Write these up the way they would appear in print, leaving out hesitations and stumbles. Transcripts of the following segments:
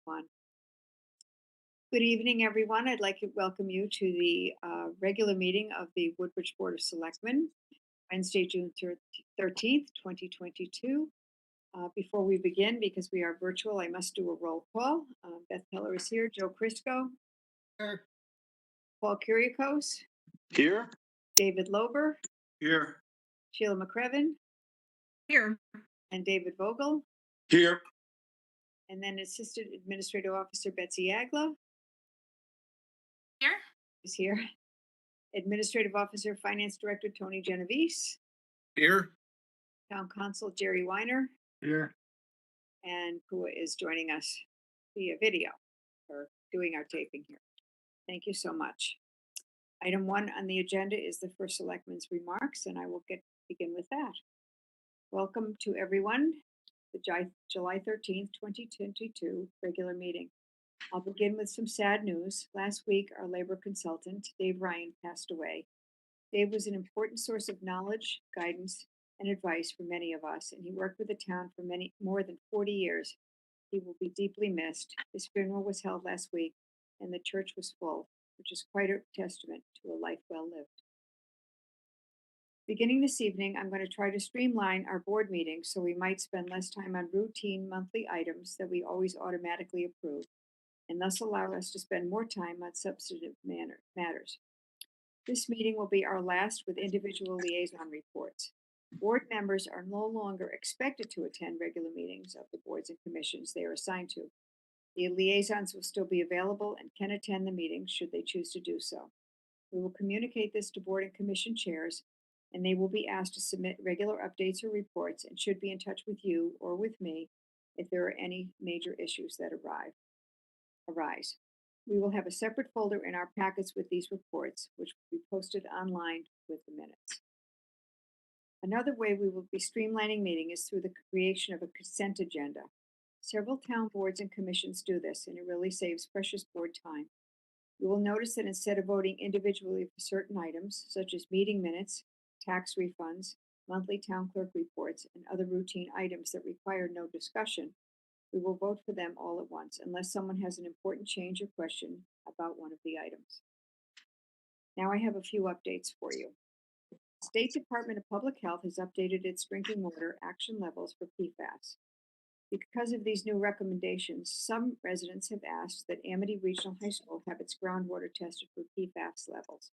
One. Good evening, everyone. I'd like to welcome you to the regular meeting of the Woodbridge Board of Selectmen, Wednesday, June 13th, 2022. Before we begin, because we are virtual, I must do a roll call. Beth Keller is here, Joe Crisco, Here. Paul Kyriakos, Here. David Lober, Here. Sheila McCrevin, Here. and David Vogel, Here. and then Assistant Administrative Officer Betsy Agla Here. is here. Administrative Officer, Finance Director Tony Genovese, Here. Town Council Jerry Weiner, Here. and Kua is joining us via video or doing our taping here. Thank you so much. Item 1 on the agenda is the first selectman's remarks, and I will begin with that. Welcome to everyone, the July 13th, 2022 regular meeting. I'll begin with some sad news. Last week, our labor consultant, Dave Ryan, passed away. Dave was an important source of knowledge, guidance, and advice for many of us, and he worked with the town for more than 40 years. He will be deeply missed. His funeral was held last week, and the church was full, which is quite a testament to a life well lived. Beginning this evening, I'm going to try to streamline our board meetings so we might spend less time on routine monthly items that we always automatically approve, and thus allow us to spend more time on substantive matters. This meeting will be our last with individual liaison reports. Board members are no longer expected to attend regular meetings of the boards and commissions they are assigned to. The liaisons will still be available and can attend the meetings should they choose to do so. We will communicate this to board and commission chairs, and they will be asked to submit regular updates or reports and should be in touch with you or with me if there are any major issues that arise. We will have a separate folder in our packets with these reports, which will be posted online with the minutes. Another way we will be streamlining meeting is through the creation of a consent agenda. Several town boards and commissions do this, and it really saves precious board time. You will notice that instead of voting individually for certain items, such as meeting minutes, tax refunds, monthly town clerk reports, and other routine items that require no discussion, we will vote for them all at once, unless someone has an important change or question about one of the items. Now I have a few updates for you. The State Department of Public Health has updated its drinking water action levels for PFAS. Because of these new recommendations, some residents have asked that Amity Regional High School have its groundwater tested for PFAS levels.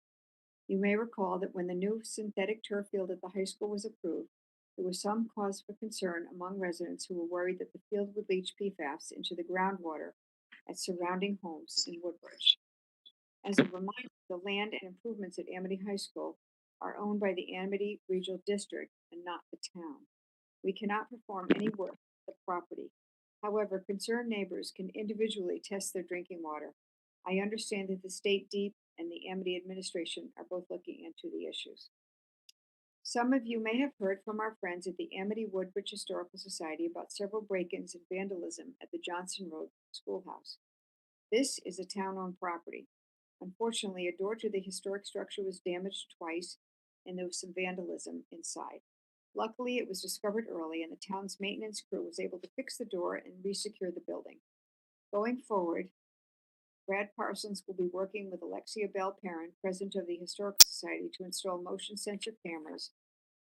You may recall that when the new synthetic turf field at the high school was approved, there was some cause for concern among residents who were worried that the field would leach PFAS into the groundwater at surrounding homes in Woodbridge. As a reminder, the land and improvements at Amity High School are owned by the Amity Regional District and not the town. We cannot perform any work on the property. However, concerned neighbors can individually test their drinking water. I understand that the State DEEP and the Amity administration are both looking into the issues. Some of you may have heard from our friends at the Amity Woodbridge Historical Society about several break-ins and vandalism at the Johnson Road Schoolhouse. This is a town-owned property. Unfortunately, a door to the historic structure was damaged twice, and there was some vandalism inside. Luckily, it was discovered early, and the town's maintenance crew was able to fix the door and resecure the building. Going forward, Brad Parsons will be working with Alexia Bell Perrin, president of the Historical Society, to install motion sensor cameras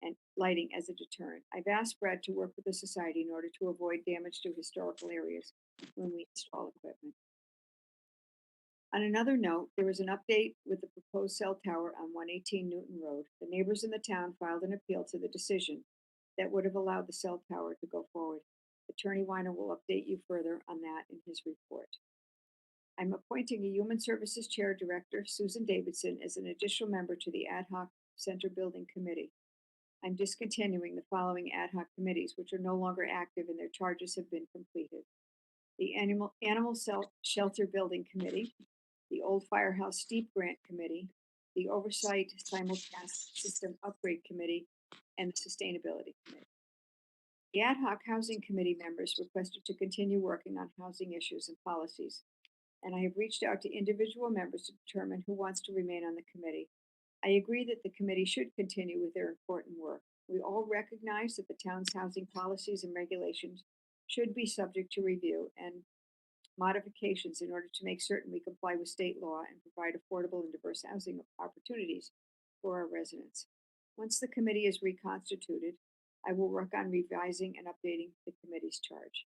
and lighting as a deterrent. I've asked Brad to work with the society in order to avoid damage to historical areas when we install equipment. On another note, there was an update with the proposed cell tower on 118 Newton Road. The neighbors in the town filed an appeal to the decision that would have allowed the cell tower to go forward. Attorney Weiner will update you further on that in his report. I'm appointing a Human Services Chair Director, Susan Davidson, as an additional member to the Ad Hoc Center Building Committee. I'm discontinuing the following ad hoc committees, which are no longer active and their charges have been completed. The Animal Shelter Building Committee, the Old Firehouse Steep Grant Committee, the Oversight Simulcast System Upgrade Committee, and the Sustainability Committee. The Ad Hoc Housing Committee members requested to continue working on housing issues and policies, and I have reached out to individual members to determine who wants to remain on the committee. I agree that the committee should continue with their important work. We all recognize that the town's housing policies and regulations should be subject to review, and modifications in order to make certain we comply with state law and provide affordable and diverse housing opportunities for our residents. Once the committee is reconstituted, I will work on revising and updating the committee's charge.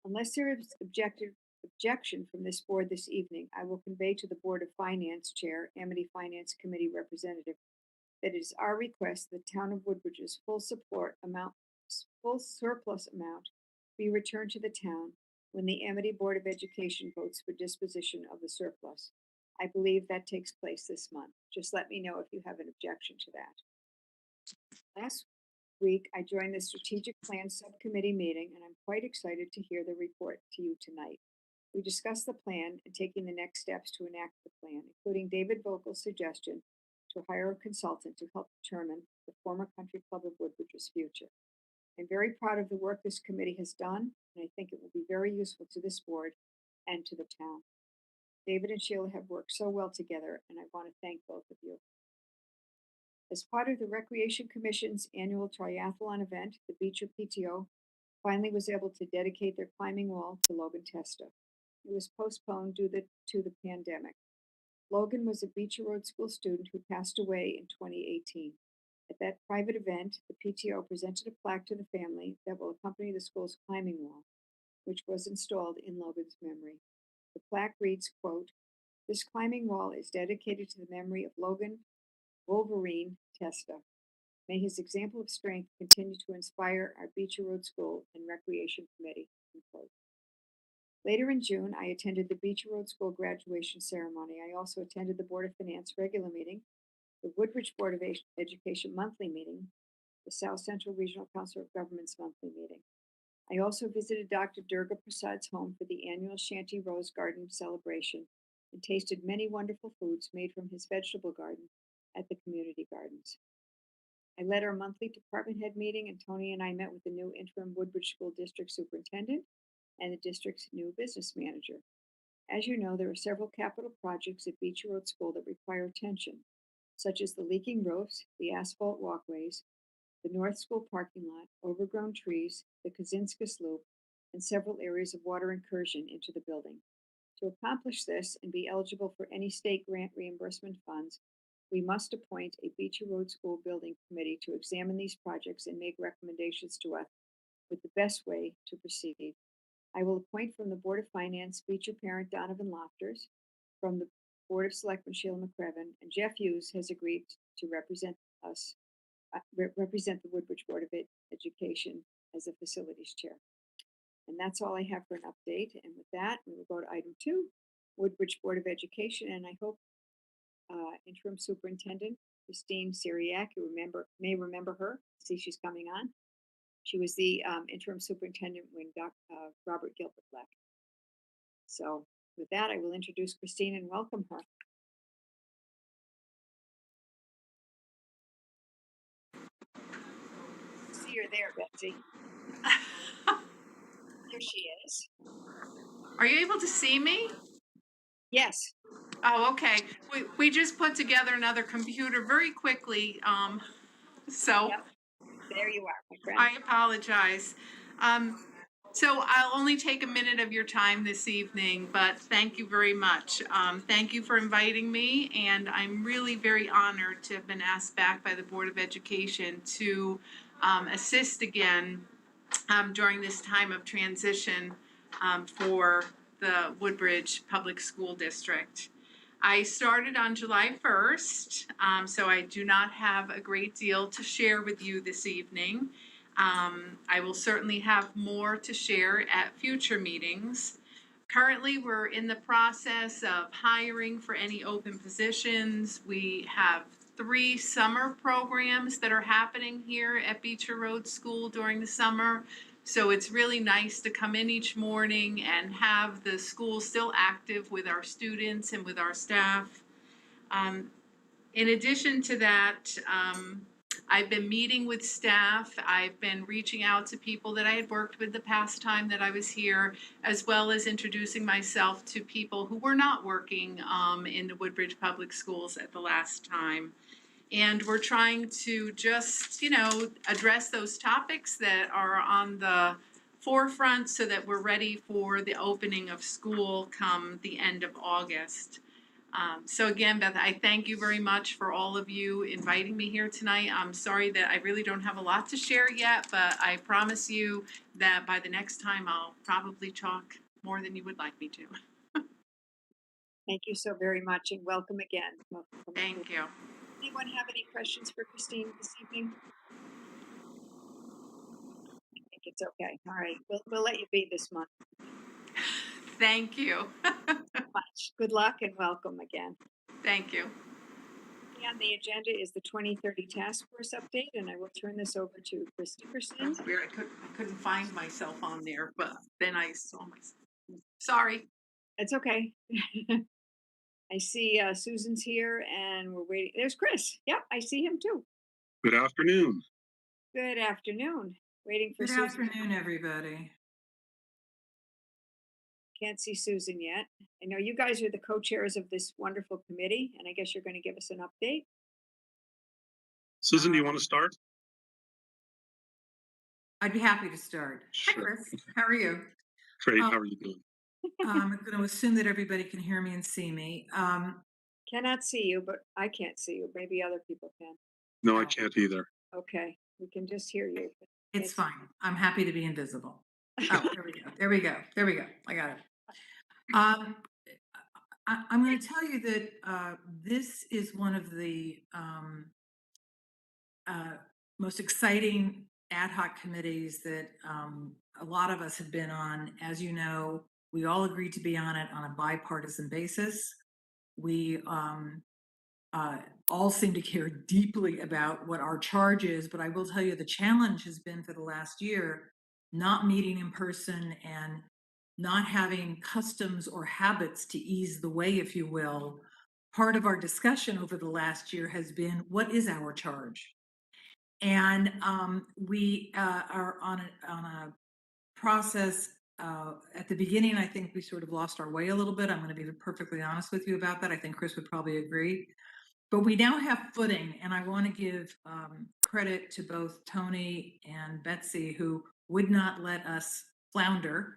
Unless there is objection from this board this evening, I will convey to the Board of Finance Chair, Amity Finance Committee Representative, that it is our request the Town of Woodbridge's full surplus amount be returned to the town when the Amity Board of Education votes for disposition of the surplus. I believe that takes place this month. Just let me know if you have an objection to that. Last week, I joined the Strategic Plan Subcommittee meeting, and I'm quite excited to hear the report to you tonight. We discussed the plan and taking the next steps to enact the plan, including David Vogel's suggestion to hire a consultant to help determine the former Country Club of Woodbridge's future. I'm very proud of the work this committee has done, and I think it will be very useful to this board and to the town. David and Sheila have worked so well together, and I want to thank both of you. As part of the Recreation Commission's annual triathlon event, the Beecher PTO finally was able to dedicate their climbing wall to Logan Testa. It was postponed due to the pandemic. Logan was a Beecher Road School student who passed away in 2018. At that private event, the PTO presented a plaque to the family that will accompany the school's climbing wall, which was installed in Logan's memory. The plaque reads, quote, "This climbing wall is dedicated to the memory of Logan Wolverine Testa. May his example of strength continue to inspire our Beecher Road School and Recreation Committee." End quote. Later in June, I attended the Beecher Road School graduation ceremony. I also attended the Board of Finance regular meeting, the Woodbridge Board of Education monthly meeting, the South Central Regional Council of Governments monthly meeting. I also visited Dr. Durga Prasad's home for the annual Shanty Rose Garden celebration and tasted many wonderful foods made from his vegetable garden at the community gardens. I led our monthly department head meeting, and Tony and I met with the new interim Woodbridge School District Superintendent and the district's new business manager. As you know, there are several capital projects at Beecher Road School that require attention, such as the leaking roofs, the asphalt walkways, the North School parking lot, overgrown trees, the Kazinskas Loop, and several areas of water incursion into the building. To accomplish this and be eligible for any state grant reimbursement funds, we must appoint a Beecher Road School Building Committee to examine these projects and make recommendations to us with the best way to proceed. I will appoint from the Board of Finance Beecher parent Donovan Lofters, from the Board of Selectmen Sheila McCrevin, and Jeff Hughes has agreed to represent us, represent the Woodbridge Board of Education as the facilities chair. And that's all I have for an update. And with that, we will go to item 2, Woodbridge Board of Education. And I hope Interim Superintendent Christine Syriac, you may remember her. See, she's coming on. She was the interim superintendent when Robert Gilbert left. So with that, I will introduce Christine and welcome her. See her there, Betsy. There she is. Are you able to see me? Yes. Oh, okay. We just put together another computer very quickly. So Yep. There you are, my friend. I apologize. So I'll only take a minute of your time this evening, but thank you very much. Thank you for inviting me, and I'm really very honored to have been asked back by the Board of Education to assist again during this time of transition for the Woodbridge Public School District. I started on July 1st, so I do not have a great deal to share with you this evening. I will certainly have more to share at future meetings. Currently, we're in the process of hiring for any open positions. We have 3 summer programs that are happening here at Beecher Road School during the summer. So it's really nice to come in each morning and have the school still active with our students and with our staff. In addition to that, I've been meeting with staff. I've been reaching out to people that I had worked with the past time that I was here, as well as introducing myself to people who were not working in the Woodbridge Public Schools at the last time. And we're trying to just, address those topics that are on the forefront so that we're ready for the opening of school come the end of August. So again, Beth, I thank you very much for all of you inviting me here tonight. I'm sorry that I really don't have a lot to share yet, but I promise you that by the next time I'll probably talk more than you would like me to. Thank you so very much and welcome again. Thank you. Anyone have any questions for Christine this evening? I think it's okay. All right, we'll let you be this month. Thank you. Much. Good luck and welcome again. Thank you. On the agenda is the 2030 Task Force update, and I will turn this over to Chris Dickerson. That's weird. I couldn't find myself on there, but then I saw myself. Sorry. It's okay. I see Susan's here and we're waiting. There's Chris. Yep, I see him too. Good afternoon. Good afternoon. Waiting for Good Susan. afternoon, everybody. Can't see Susan yet. I know you guys are the co-chairs of this wonderful committee, and I guess you're going to give us an update. Susan, do you want to start? I'd be happy to start. Hi, Sure. Chris. How are you? Great. Oh. How are you doing? I'm going to assume that everybody can hear me and see me. Cannot see you, but I can't see you. Maybe other people can. No, I can't either. Okay, we can just hear you. It's fine. I'm happy to be invisible. Oh, there we go. There we go. There we go. I got it. I'm going to tell you that this is one of the most exciting ad hoc committees that a lot of us have been on. As you know, we all agreed to be on it on a bipartisan basis. We all seem to care deeply about what our charge is, but I will tell you the challenge has been for the last year not meeting in person and not having customs or habits to ease the way, if you will. Part of our discussion over the last year has been, what is our charge? And we are on a process. At the beginning, I think we sort of lost our way a little bit. I'm going to be perfectly honest with you about that. I think Chris would probably agree. But we now have footing, and I want to give credit to both Tony and Betsy, who would not let us flounder.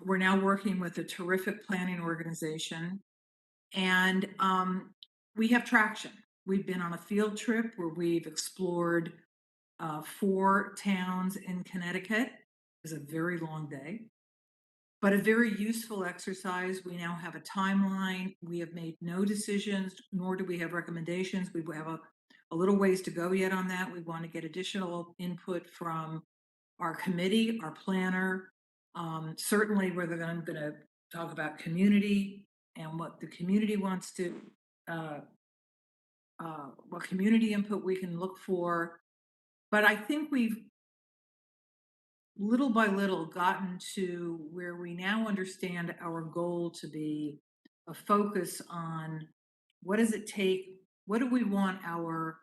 We're now working with a terrific planning organization, and we have traction. We've been on a field trip where we've explored 4 towns in Connecticut. It was a very long day, but a very useful exercise. We now have a timeline. We have made no decisions, nor do we have recommendations. We have a little ways to go yet on that. We want to get additional input from our committee, our planner. Certainly, we're going to talk about community and what the community wants to, what community input we can look for. But I think we've little by little gotten to where we now understand our goal to be a focus on what does it take, what do we want our,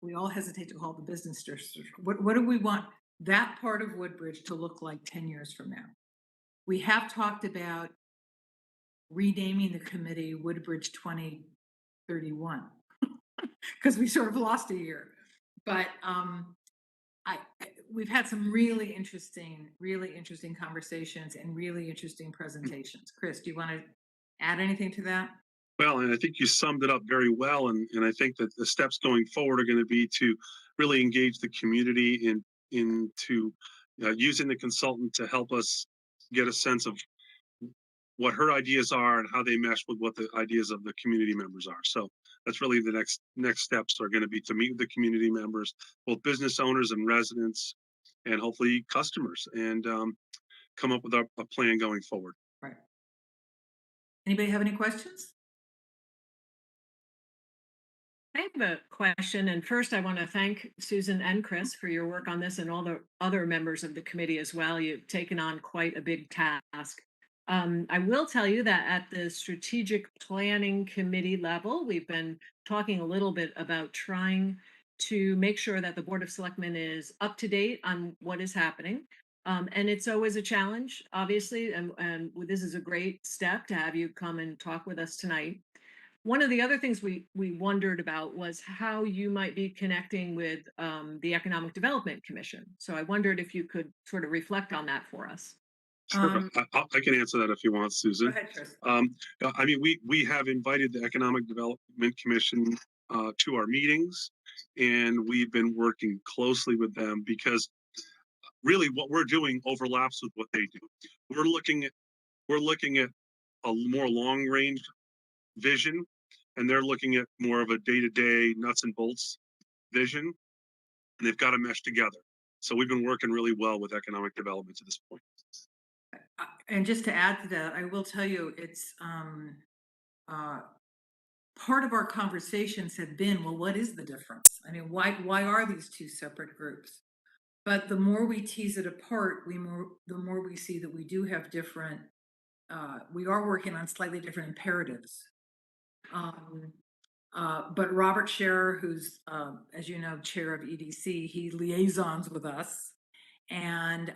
we all hesitate to call it the business district, what do we want that part of Woodbridge to look like 10 years from now? We have talked about renaming the committee Woodbridge 2031 because we sort of lost a year. But we've had some really interesting conversations and really interesting presentations. Chris, do you want to add anything to that? Well, and I think you summed it up very well. And I think that the steps going forward are going to be to really engage the community into using the consultant to help us get a sense of what her ideas are and how they mesh with what the ideas of the community members are. So that's really the next steps are going to be to meet with the community members, both business owners and residents, and hopefully customers, and come up with a plan going forward. Right. Anybody have any questions? I have a question, and first I want to thank Susan and Chris for your work on this and all the other members of the committee as well. You've taken on quite a big task. I will tell you that at the strategic planning committee level, we've been talking a little bit about trying to make sure that the Board of Selectmen is up to date on what is happening. And it's always a challenge, obviously, and this is a great step to have you come and talk with us tonight. One of the other things we wondered about was how you might be connecting with the Economic Development Commission. So I wondered if you could sort of reflect on that for us. Sure, Um, I can answer that if you want, Go Susan. ahead, Tris. I mean, we have invited the Economic Development Commission to our meetings, and we've been working closely with them because really what we're doing overlaps with what they do. We're looking at we're looking at a more long range vision, and they're looking at more of a day to day nuts and bolts vision, and they've got to mesh together. So we've been working really well with economic development to this point. And just to add to that, I will tell you, it's uh, part of our conversations have been, well, what is the difference? I mean, why are these two separate groups? But the more we tease it apart, the more we see that we do have different. We are working on slightly different imperatives. But Robert Scherer, who's, as you know, chair of EDC, he liaisons with us, and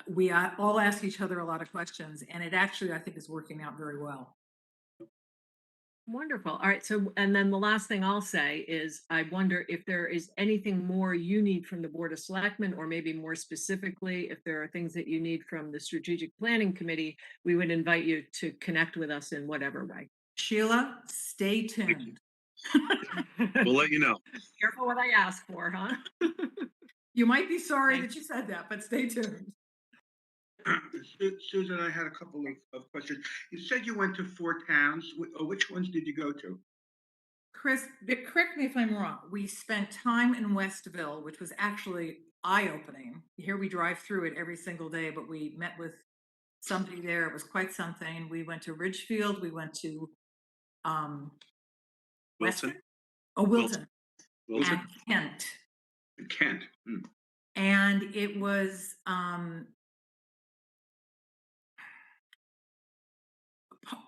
we all ask each other a lot of questions, and it actually, I think, is working out very well. Wonderful. All right. So, and then the last thing I'll say is I wonder if there is anything more you need from the Board of Selectmen, or maybe more specifically, if there are things that you need from the Strategic Planning Committee, we would invite you to connect with us in whatever way. Sheila, stay tuned. We'll let you know. Careful what I ask for, huh? You might be sorry Thanks. that you said that, but stay tuned. Susan, I had a couple of questions. You said you went to 4 towns. Which ones did you go to? Chris, correct me if I'm wrong. We spent time in Westville, which was actually eye-opening. Here we drive through it every single day, but we met with somebody there. It was quite something. We went to Ridgefield. We went to Wilton. Weston. Oh, Wilton. Wilton. And Kent. Kent. And it was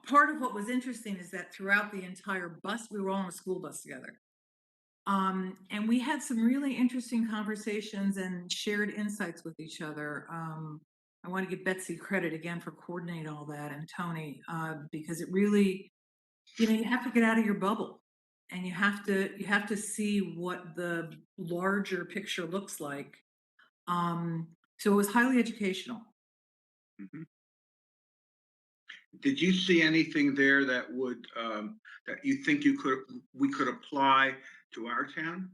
part of what was interesting is that throughout the entire bus, we were all on a school bus together. And we had some really interesting conversations and shared insights with each other. I want to give Betsy credit again for coordinating all that, and Tony, because it really, you have to get out of your bubble, and you have to see what the larger picture looks like. So it was highly educational. Mhm. Did you see anything there that would that you think we could apply to our town?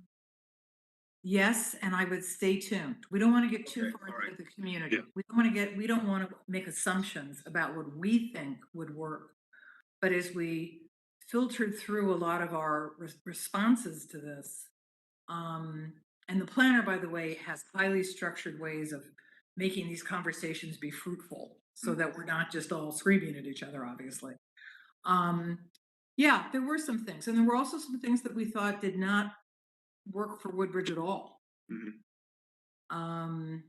Yes, and I would stay tuned. We don't want to get too Okay, far all right. into the community. Yeah. We don't want to make assumptions about what we think would work. But as we filtered through a lot of our responses to this, and the planner, by the way, has highly structured ways of making these conversations be fruitful so that we're not just all screaming at each other, obviously. Yeah, there were some things. And there were also some things that we thought did not work for Woodbridge at all. Mhm. And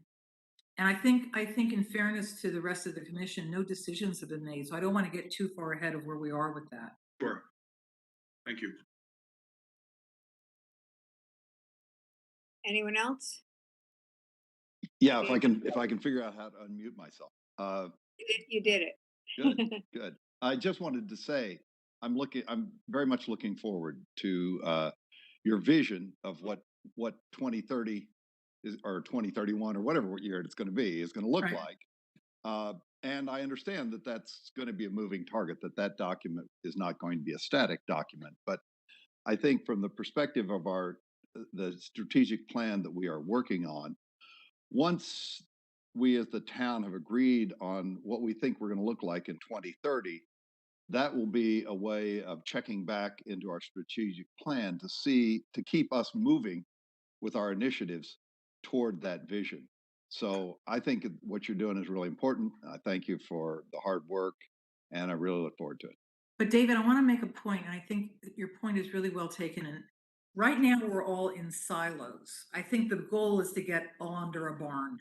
I think in fairness to the rest of the commission, no decisions have been made. So I don't want to get too far ahead of where we are with that. Sure. Thank you. Anyone else? Yeah, if I can figure out how to unmute myself. You did it. Good, good. I just wanted to say, I'm very much looking forward to your vision of what 2030 is, or 2031, or whatever year it's going to be, is going to look Right. like. And I understand that that's going to be a moving target, that document is not going to be a static document. But I think from the perspective of the strategic plan that we are working on, once we as the town have agreed on what we think we're going to look like in 2030, that will be a way of checking back into our strategic plan to keep us moving with our initiatives toward that vision. So I think what you're doing is really important. I thank you for the hard work, and I really look forward to it. But David, I want to make a point, and I think that your point is really well taken. And right now we're all in silos. I think the goal is to get all under a barn.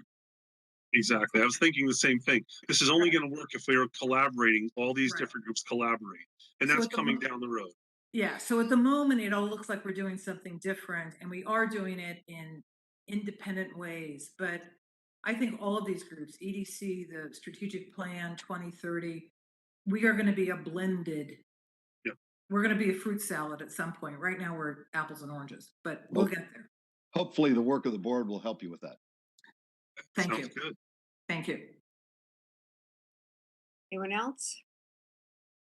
Exactly. I was thinking the same thing. This is only going to work if we are collaborating, all these Right. different groups collaborate. And So that's at the coming mo- down the road. Yeah, so at the moment, it all looks like we're doing something different, and we are doing it in independent ways. But I think all of these groups, EDC, the strategic plan 2030, we are going to be a blended Yep. We're gonna be a fruit salad at some point. Right now, we're apples and oranges, but we'll get there. Hopefully, the work of the board will help you with that. Thank Sounds you. good. Thank you. Anyone else?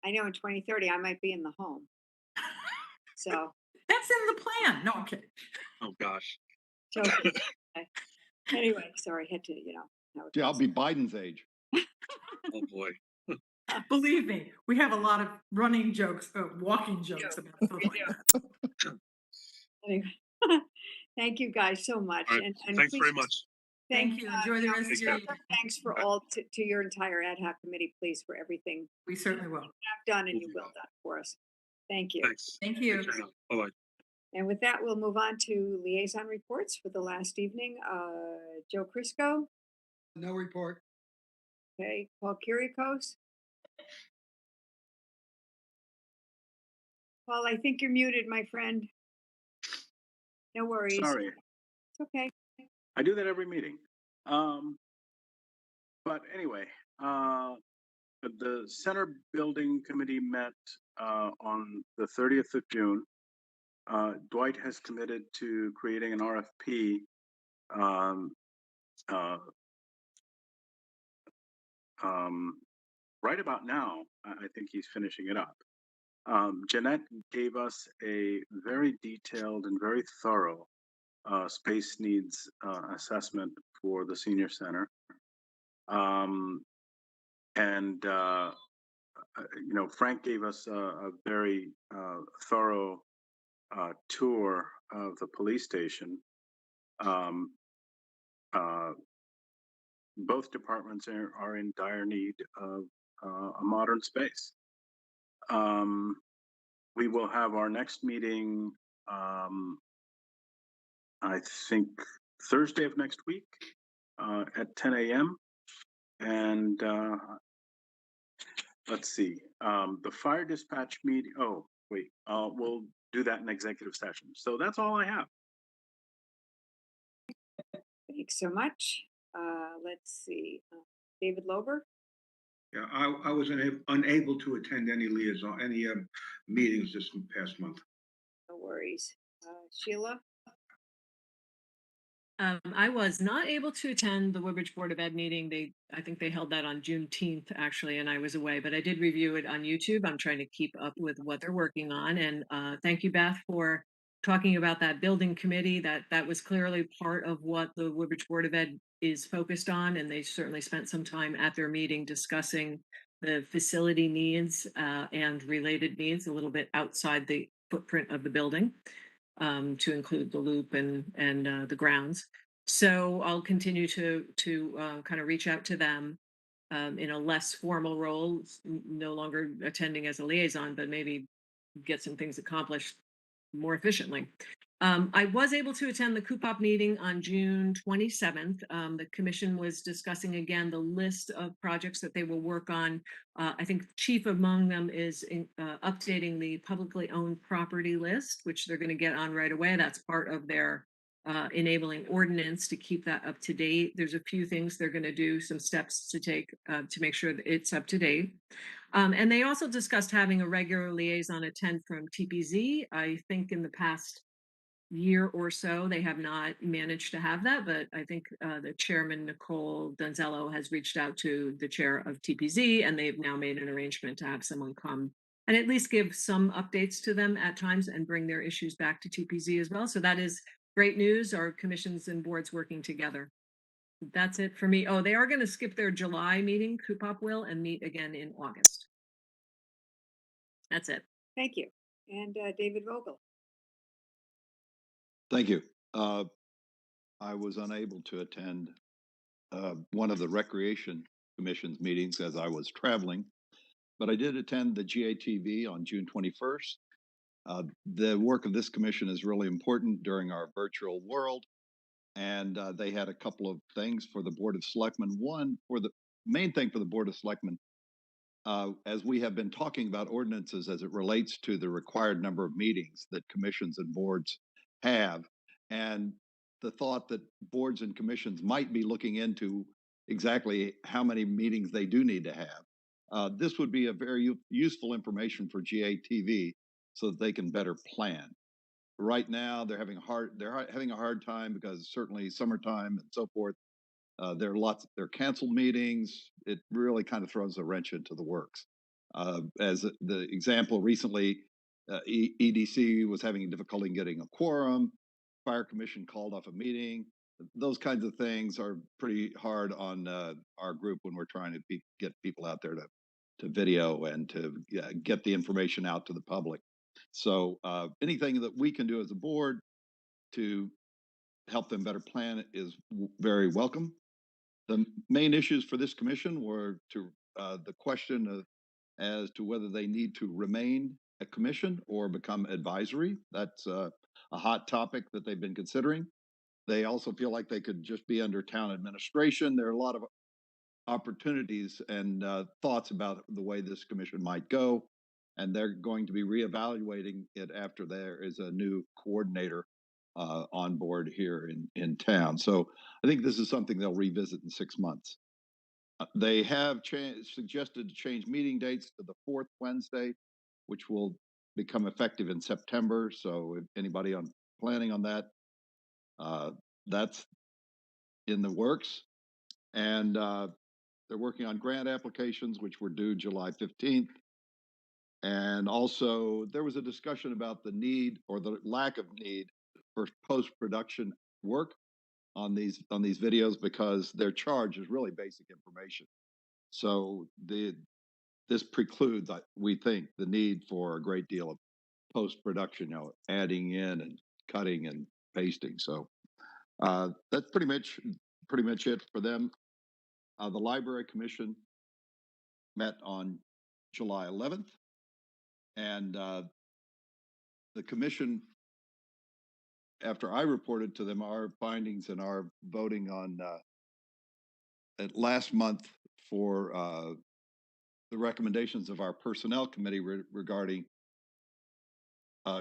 I know in 2030 I might be in the home. So, That's in the plan. No, I'm kidding. Oh, gosh. joking. Okay. Anyway, sorry, had to, how it Yeah, I'll goes. be Biden's age. Oh, boy. Believe me, we have a lot of running jokes, walking jokes about stuff We like do. that. Anyway, thank you guys so much. All right. And Thanks please very much. Thank you. Enjoy the rest of Take your care. evening. thanks for all to your entire ad hoc committee, please, for everything We certainly will. you've done and you will done for us. Thank you. Thanks. Thank you. Take care now. Bye-bye. And with that, we'll move on to liaison reports for the last evening. Joe Crisco, No report. okay, Paul Kiriakos. Paul, I think you're muted, my friend. No worries. Sorry, It's okay. I do that every meeting. But anyway, the Center Building Committee met on the 30th of June. Dwight has committed to creating an RFP uh, right about now. I think he's finishing it up. Jeanette gave us a very detailed and very thorough space needs assessment for the senior center. And Frank gave us a very thorough tour of the police station. Both departments are in dire need of a modern space. We will have our next meeting, I think, Thursday of next week at 10 a.m. And let's see, the fire dispatch meeting. Oh, wait, we'll do that in executive session. So that's all I have. Thanks so much. Let's see. David Lober. Yeah, I was unable to attend any meetings this past month. No worries. Sheila. I was not able to attend the Woodbridge Board of Ed meeting. I think they held that on Juneteenth, actually, and I was away, but I did review it on YouTube. I'm trying to keep up with what they're working on. And thank you, Beth, for talking about that building committee. That was clearly part of what the Woodbridge Board of Ed is focused on. And they certainly spent some time at their meeting discussing the facility needs and related needs a little bit outside the footprint of the building. To include the loop and the grounds. So I'll continue to kind of reach out to them in a less formal role, no longer attending as a liaison, but maybe get some things accomplished more efficiently. I was able to attend the CUPOP meeting on June 27th. The commission was discussing again the list of projects that they will work on. I think chief among them is updating the publicly owned property list, which they're going to get on right away. That's part of their enabling ordinance to keep that up to date. There's a few things they're going to do, some steps to take to make sure that it's up to date. And they also discussed having a regular liaison attend from TPZ. I think in the past year or so, they have not managed to have that, but I think the chairman, Nicole Donzello, has reached out to the chair of TPZ, and they've now made an arrangement to have someone come and at least give some updates to them at times and bring their issues back to TPZ as well. So that is great news. Our commissions and boards working together. That's it for me. Oh, they are going to skip their July meeting, CUPOP will, and meet again in August. That's it. Thank you. And David Vogel. Thank you. I was unable to attend one of the Recreation Commission's meetings as I was traveling, but I did attend the GATV on June 21st. The work of this commission is really important during our virtual world, and they had a couple of things for the Board of Selectmen. One, for the main thing for the Board of Selectmen, as we have been talking about ordinances as it relates to the required number of meetings that commissions and boards have, and the thought that boards and commissions might be looking into exactly how many meetings they do need to have. This would be a very useful information for GATV so that they can better plan. Right now, they're having a hard time because certainly summertime and so forth. There are canceled meetings. It really kind of throws a wrench into the works. As the example recently, EDC was having difficulty getting a quorum. Fire Commission called off a meeting. Those kinds of things are pretty hard on our group when we're trying to get people out there to video and to get the information out to the public. So anything that we can do as a board to help them better plan is very welcome. The main issues for this commission were the question of as to whether they need to remain a commission or become advisory. That's a hot topic that they've been considering. They also feel like they could just be under town administration. There are a lot of opportunities and thoughts about the way this commission might go, and they're going to be reevaluating it after there is a new coordinator on board here in town. So I think this is something they'll revisit in 6 months. They have suggested to change meeting dates to the fourth Wednesday, which will become effective in September. So if anybody planning on that, that's in the works. And they're working on grant applications, which were due July 15th. And also there was a discussion about the need or the lack of need for post-production work on these videos because their charge is really basic information. So this precludes, we think, the need for a great deal of post-production, adding in and cutting and pasting. So that's pretty much it for them. The Library Commission met on July 11th, and the commission, after I reported to them our findings and our voting on last month for the recommendations of our personnel committee regarding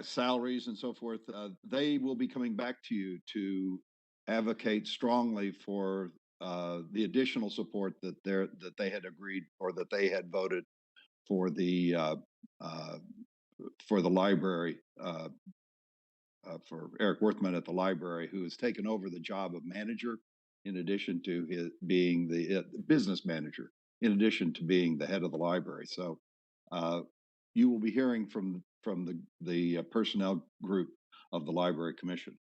salaries and so forth, they will be coming back to you to advocate strongly for the additional support that they had agreed or that they had voted for the library, for Eric Worthman at the library, who has taken over the job of manager in addition to his being the business manager, in addition to being the head of the library. So you will be hearing from the personnel group of the Library Commission.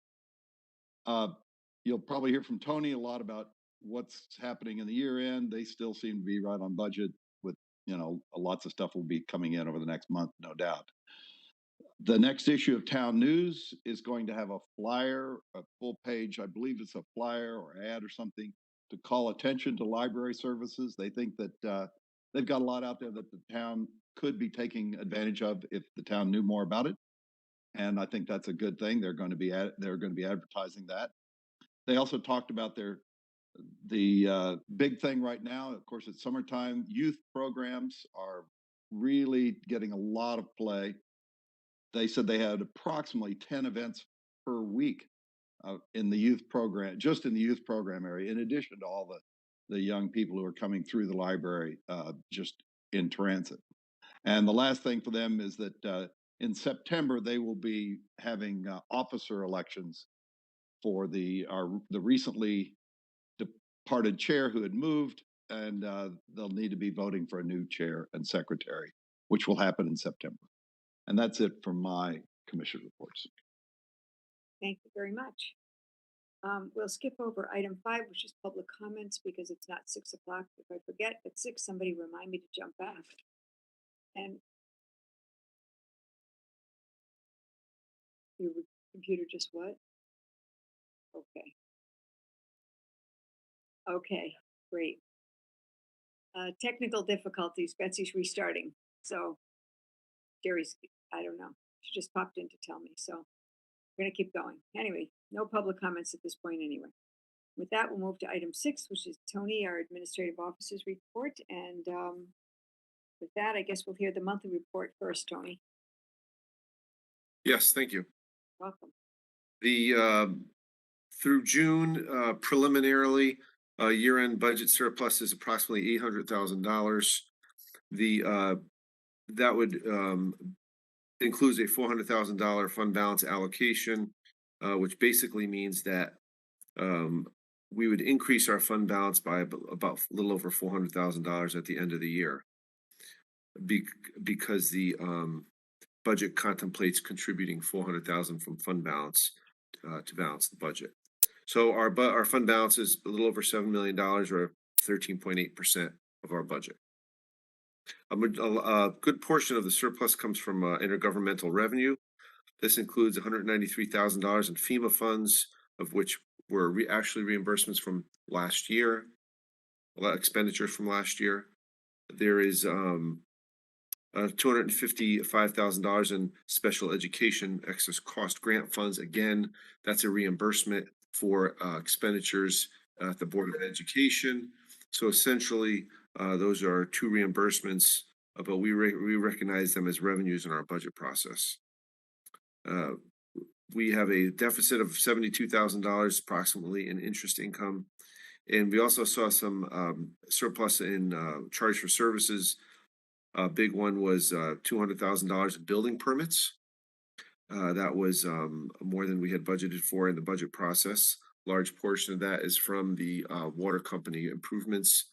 You'll probably hear from Tony a lot about what's happening in the year end. They still seem to be right on budget with, lots of stuff will be coming in over the next month, no doubt. The next issue of Town News is going to have a flyer, a full page, I believe it's a flyer or ad or something, to call attention to library services. They think that they've got a lot out there that the town could be taking advantage of if the town knew more about it. And I think that's a good thing. They're going to be advertising that. They also talked about the big thing right now. Of course, it's summertime. Youth programs are really getting a lot of play. They said they had approximately 10 events per week in the youth program, just in the youth program area, in addition to all the young people who are coming through the library just in transit. And the last thing for them is that in September, they will be having officer elections for the recently departed chair who had moved, and they'll need to be voting for a new chair and secretary, which will happen in September. And that's it for my commission reports. Thank you very much. We'll skip over item 5, which is public comments, because it's not 6 o'clock. If I forget at 6, somebody remind me to jump back. And your computer just what? Okay. Okay, great. Technical difficulties. Betsy's restarting. So Jerry's, I don't know. She just popped in to tell me. So we're going to keep going. Anyway, no public comments at this point anyway. With that, we'll move to item 6, which is Tony, our administrative officer's report. And with that, I guess we'll hear the monthly report first, Tony. Yes, thank you. Welcome. The through June, preliminarily, year-end budget surplus is approximately $800,000. That would includes a $400,000 fund balance allocation, which basically means that we would increase our fund balance by about a little over $400,000 at the end of the year. Because the budget contemplates contributing 400,000 from fund balance to balance the budget. So our fund balance is a little over $7 million, or 13.8% of our budget. A good portion of the surplus comes from intergovernmental revenue. This includes $193,000 in FEMA funds, of which were actually reimbursements from last year, expenditures from last year. There is $255,000 in special education excess cost grant funds. Again, that's a reimbursement for expenditures at the Board of Education. So essentially, those are two reimbursements, but we recognize them as revenues in our budget process. We have a deficit of $72,000 approximately in interest income. And we also saw some surplus in charge for services. A big one was $200,000 in building permits. That was more than we had budgeted for in the budget process. Large portion of that is from the water company improvements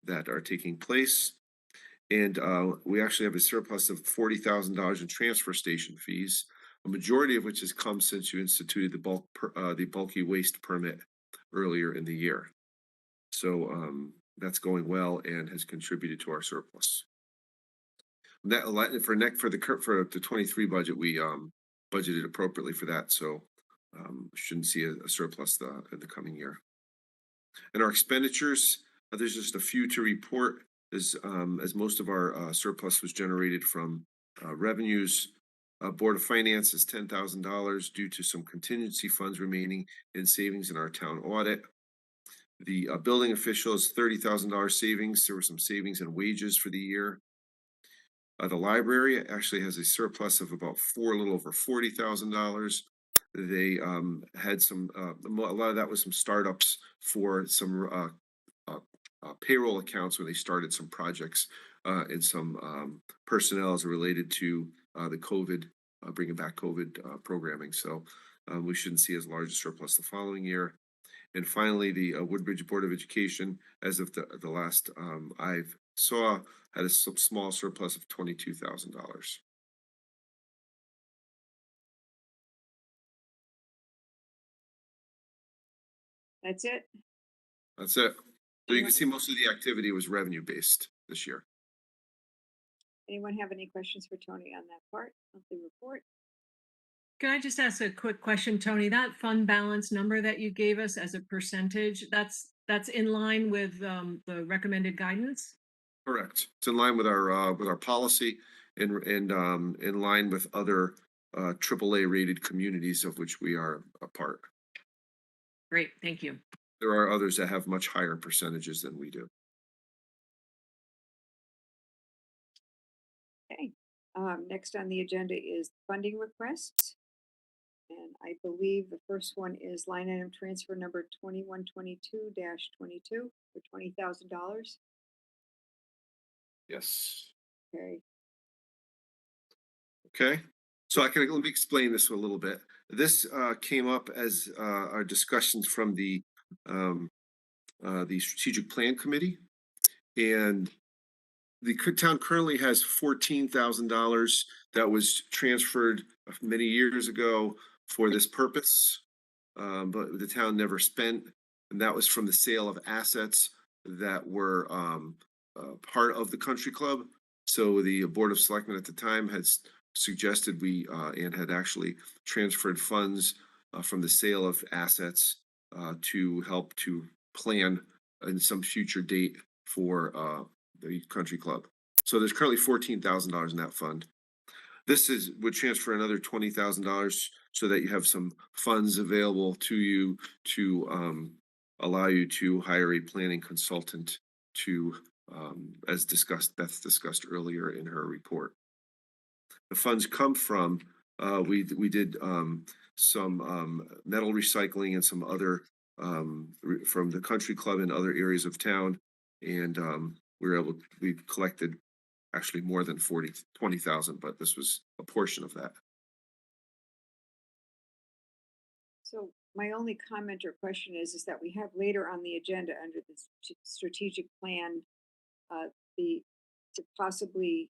that are taking place. And we actually have a surplus of $40,000 in transfer station fees, a majority of which has come since you instituted the bulky waste permit earlier in the year. So that's going well and has contributed to our surplus. For the 23 budget, we budgeted appropriately for that, so shouldn't see a surplus in the coming year. And our expenditures, there's just a few to report, as most of our surplus was generated from revenues. Board of Finance is $10,000 due to some contingency funds remaining in savings in our town audit. The building official is $30,000 savings. There were some savings in wages for the year. The library actually has a surplus of about a little over $40,000. They had a lot of that was some startups for some payroll accounts where they started some projects and some personnel as related to the COVID, bringing back COVID programming. So we shouldn't see as large a surplus the following year. And finally, the Woodbridge Board of Education, as of the last I saw, had a small surplus of $22,000. That's it. That's it. So you can see most of the activity was revenue based this year. Anyone have any questions for Tony on that part? Monthly report. Can I just ask a quick question, Tony? That fund balance number that you gave us as a percentage, that's in line with the recommended guidance? Correct. It's in line with our policy and in line with other AAA rated communities of which we are a part. Great, thank you. There are others that have much higher percentages than we do. Okay. Next on the agenda is funding requests. And I believe the first one is line item transfer number 2122-22 for $20,000. Yes. Okay. Okay. So let me explain this a little bit. This came up as our discussions from the strategic plan committee, and the town currently has $14,000 that was transferred many years ago for this purpose, but the town never spent, and that was from the sale of assets that were part of the country club. So the Board of Selectmen at the time had suggested and had actually transferred funds from the sale of assets to help to plan in some future date for the country club. So there's currently $14,000 in that fund. This would transfer another $20,000 so that you have some funds available to you to allow you to hire a planning consultant to, as Beth discussed earlier in her report. The funds come from, we did some metal recycling and some other from the country club and other areas of town. And we collected actually more than 20,000, but this was a portion of that. So my only comment or question is that we have later on the agenda under the strategic plan, the, to possibly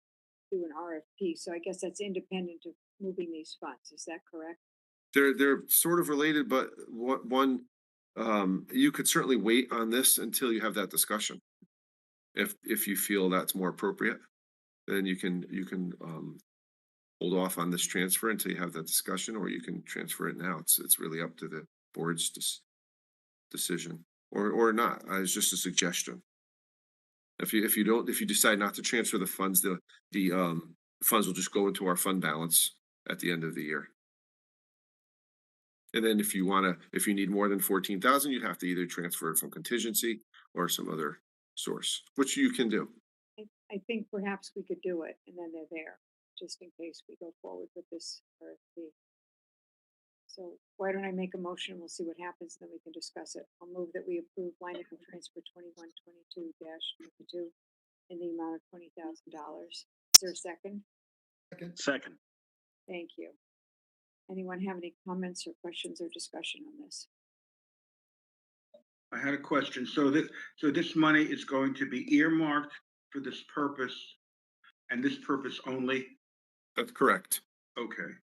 do an RFP. So I guess that's independent of moving these funds. Is that correct? They're sort of related, but you could certainly wait on this until you have that discussion. If you feel that's more appropriate, then you can hold off on this transfer until you have that discussion, or you can transfer it now. It's really up to the board's decision, or not. It's just a suggestion. If you decide not to transfer the funds, the funds will just go into our fund balance at the end of the year. And then if you need more than 14,000, you'd have to either transfer it from contingency or some other source, which you can do. I think perhaps we could do it and then they're there, just in case we go forward with this RFP. So why don't I make a motion? We'll see what happens, then we can discuss it. I'll move that we approve line item transfer 2122-22 in the amount of $20,000. Is there a second? Second. Thank you. Anyone have any comments or questions or discussion on this? I had a question. So this money is going to be earmarked for this purpose and this purpose only? That's correct. Okay.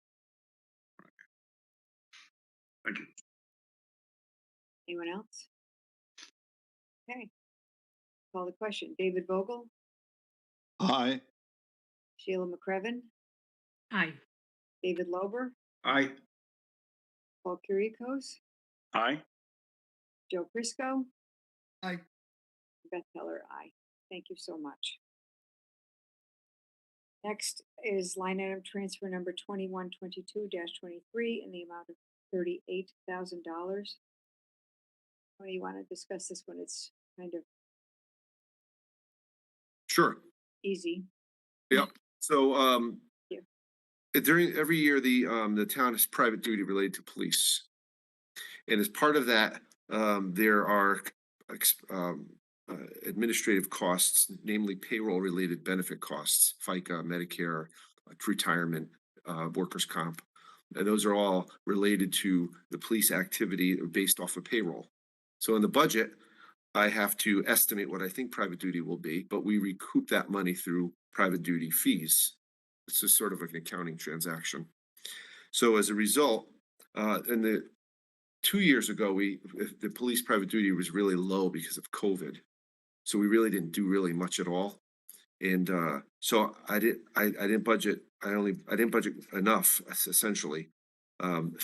Thank you. Anyone else? Okay. Call the question. David Vogel, Aye. Sheila McCrevin, Aye. David Lober, Aye. Paul Kuriakose, Aye. Joe Crisco, Aye. Beth Heller, aye. Thank you so much. Next is line item transfer number 2122-23 in the amount of $38,000. Do you want to discuss this one? It's kind of Sure. easy. Yep. So Yeah. during every year, the town has private duty related to police, and as part of that, there are administrative costs, namely payroll related benefit costs, FICA, Medicare, retirement, workers' comp. And those are all related to the police activity based off of payroll. So in the budget, I have to estimate what I think private duty will be, but we recoup that money through private duty fees. It's just sort of an accounting transaction. So as a result, in the 2 years ago, the police private duty was really low because of COVID. So we really didn't do really much at all. And so I didn't budget. I didn't budget enough, essentially. And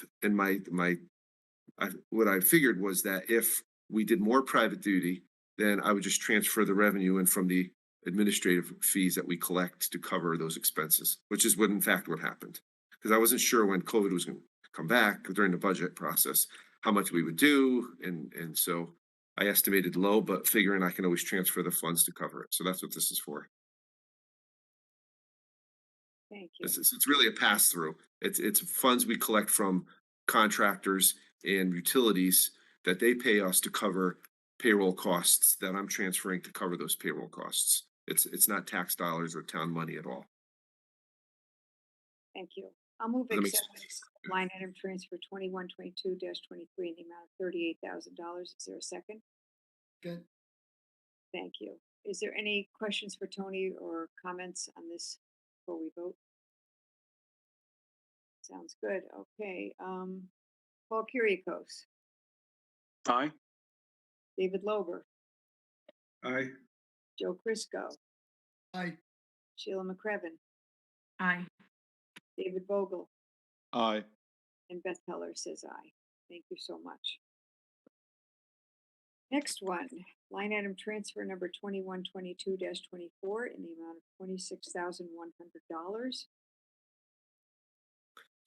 what I figured was that if we did more private duty, then I would just transfer the revenue in from the administrative fees that we collect to cover those expenses, which is what in fact what happened. Because I wasn't sure when COVID was going to come back during the budget process, how much we would do. And so I estimated low, but figuring I can always transfer the funds to cover it. So that's what this is for. Thank you. It's really a pass through. It's funds we collect from contractors and utilities that they pay us to cover payroll costs that I'm transferring to cover those payroll costs. It's not tax dollars or town money at all. Thank you. I'll move That makes acceptance line item transfer 2122-23 in the amount of $38,000. Is there a second? Good. Thank you. Is there any questions for Tony or comments on this before we vote? Sounds good. Okay. Paul Kuriakose, Aye. David Lober, Aye. Joe Crisco, Aye. Sheila McCrevin, Aye. David Vogel, Aye. and Beth Heller says aye. Thank you so much. Next one, line item transfer number 2122-24 in the amount of $26,100.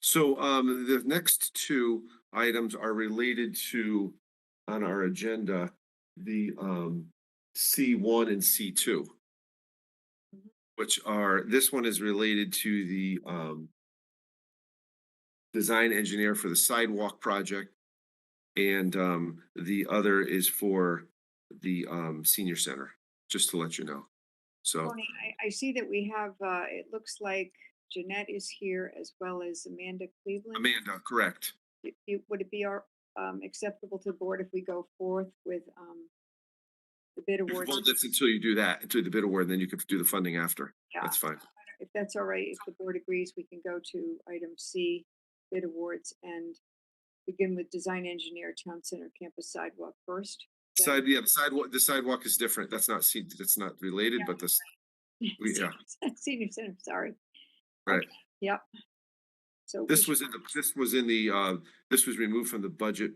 So the next two items are related to, on our agenda, the C1 and C2, which are, this one is related to the design engineer for the sidewalk project, and the other is for the senior center, just to let you know. So Tony, I see that we have, it looks like Jeanette is here as well as Amanda Cleveland. Amanda, correct. Would it be acceptable to the board if we go forth with the bid award? Well, that's until you do that, until the bid award, and then you can do the funding after. Yeah. That's fine. If that's all right, if the board agrees, we can go to item C, bid awards, and begin with design engineer, town center campus sidewalk first. The sidewalk is different. That's not related, but this, yeah, Senior center, sorry. right. Okay, yep. So This was removed from the budget,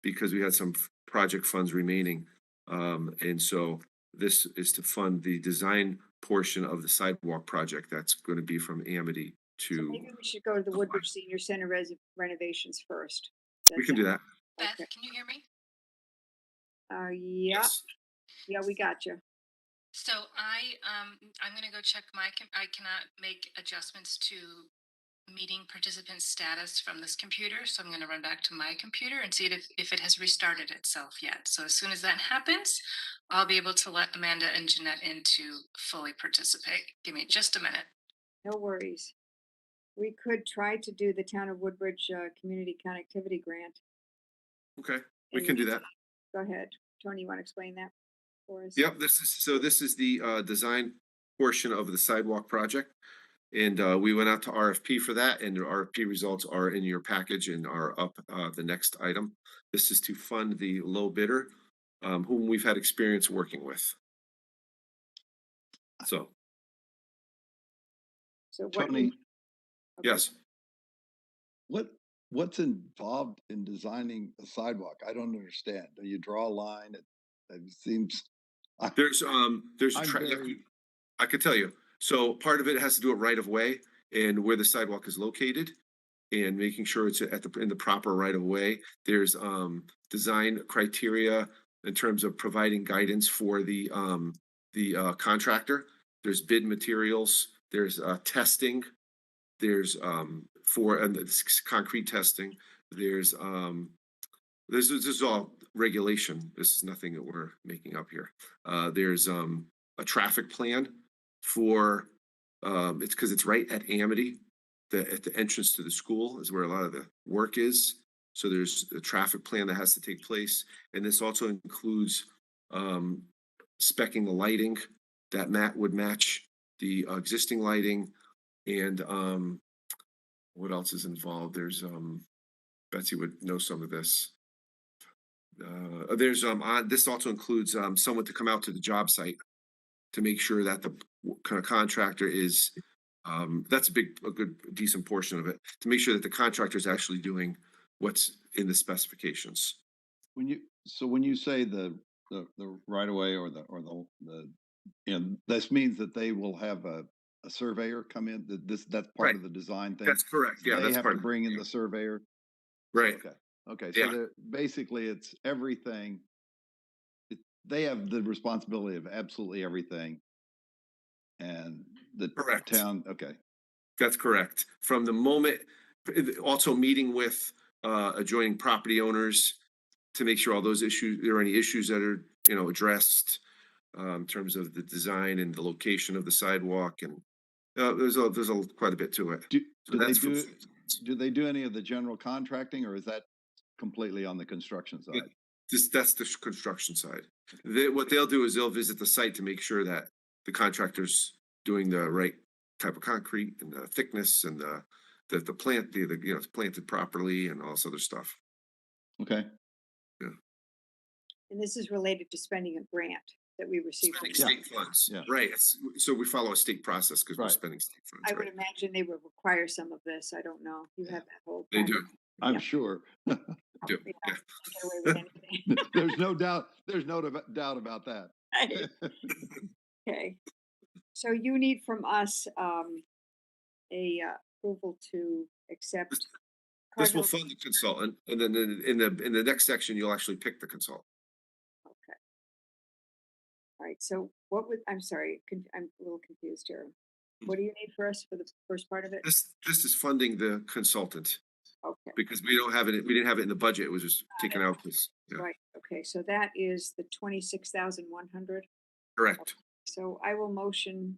because we had some project funds remaining. And so this is to fund the design portion of the sidewalk project. That's going to be from Amity so to, maybe we should go to the Woodbridge Senior Center renovations first. we can do that. Beth, Okay. can you hear me? Yeah, Yes. yeah, we got you. So I'm gonna go check I cannot make adjustments to meeting participant status from this computer, so I'm gonna run back to my computer and see if it has restarted itself yet. So as soon as that happens, I'll be able to let Amanda and Jeanette in to fully participate. Give me just a minute. No worries. We could try to do the town of Woodbridge community connectivity grant. Okay, we in can the do that. Go ahead. Tony, you want to explain that for us? Yep, this is the design portion of the sidewalk project. And we went out to RFP for that, and the RFP results are in your package and are up the next item. This is to fund the low bidder, whom we've had experience working with. So, So what Tony, okay. yes. What's involved in designing a sidewalk? I don't understand. Do you draw a line? It seems. There's I'm I could tell you. So part of it has to do with right of way and where the sidewalk is located, and making sure it's in the proper right of way. There's design criteria in terms of providing guidance for the contractor. There's bid materials. There's testing. There's concrete testing. This is all regulation. This is nothing that we're making up here. There's a traffic plan for it's because it's right at Amity. At the entrance to the school is where a lot of the work is. So there's a traffic plan that has to take place. And this also includes speccing the lighting that would match the existing lighting. And what else is involved? There's Betsy would know some of this. This also includes someone to come out to the job site to make sure that the kind of contractor is that's a good decent portion of it, to make sure that the contractor is actually doing what's in the specifications. When you say the right of way or the this means that they will have a surveyor come in. That's part Right. of the design thing. That's correct. Yeah, They that's have part to of bring in the surveyor. right. Okay. Yeah. So basically, it's everything. They have the responsibility of absolutely everything, and the Correct. town. Okay. That's correct. From the moment, also meeting with adjoining property owners to make sure all those issues, there are any issues that are addressed in terms of the design and the location of the sidewalk, and there's quite a bit to it. Do they do any of the general contracting, or is that completely on the construction side? That's the construction side. What they'll do is they'll visit the site to make sure that the contractor's doing the right type of concrete and the thickness and the plant, it's planted properly and all this other stuff. Okay. Yeah. And this is related to spending a grant that we received. Spending state funds. Yeah. Right. So we follow a state process because we're Right. spending state funds. I would Right. imagine they would require some of this. I don't know. You have that whole. They do. package. I'm Yeah. sure. Do. Yeah, Yeah. get away with anything. There's no doubt. There's no doubt about that. Right. Okay. So you need from us a approval to accept. This will Cardinal- fund the consultant, and then in the next section, you'll actually pick the consultant. Okay. All right. So I'm sorry, I'm a little confused here. What do you need for us for the first part of it? This is funding the consultant Okay. because we don't have it. We didn't have it in the budget. It was just taken out. Yeah. Right. Okay. So that is the 26,100. Correct. So I will motion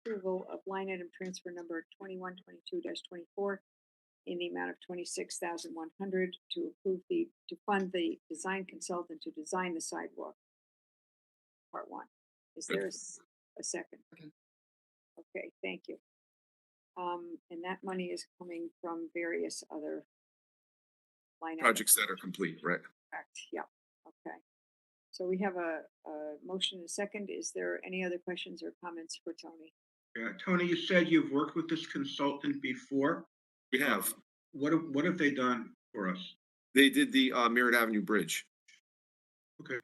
approval of line item transfer number 2122-24 in the amount of 26,100 to fund the design consultant to design the sidewalk. Part one. Is there a second? Okay, thank you. And that money is coming from various other line Projects items. that are complete, right? Correct, yeah, okay. So we have a motion and a second. Is there any other questions or comments for Tony? Tony, you said you've worked with this consultant before. We have. What have they done for us? They did the Merritt Avenue Bridge. Okay.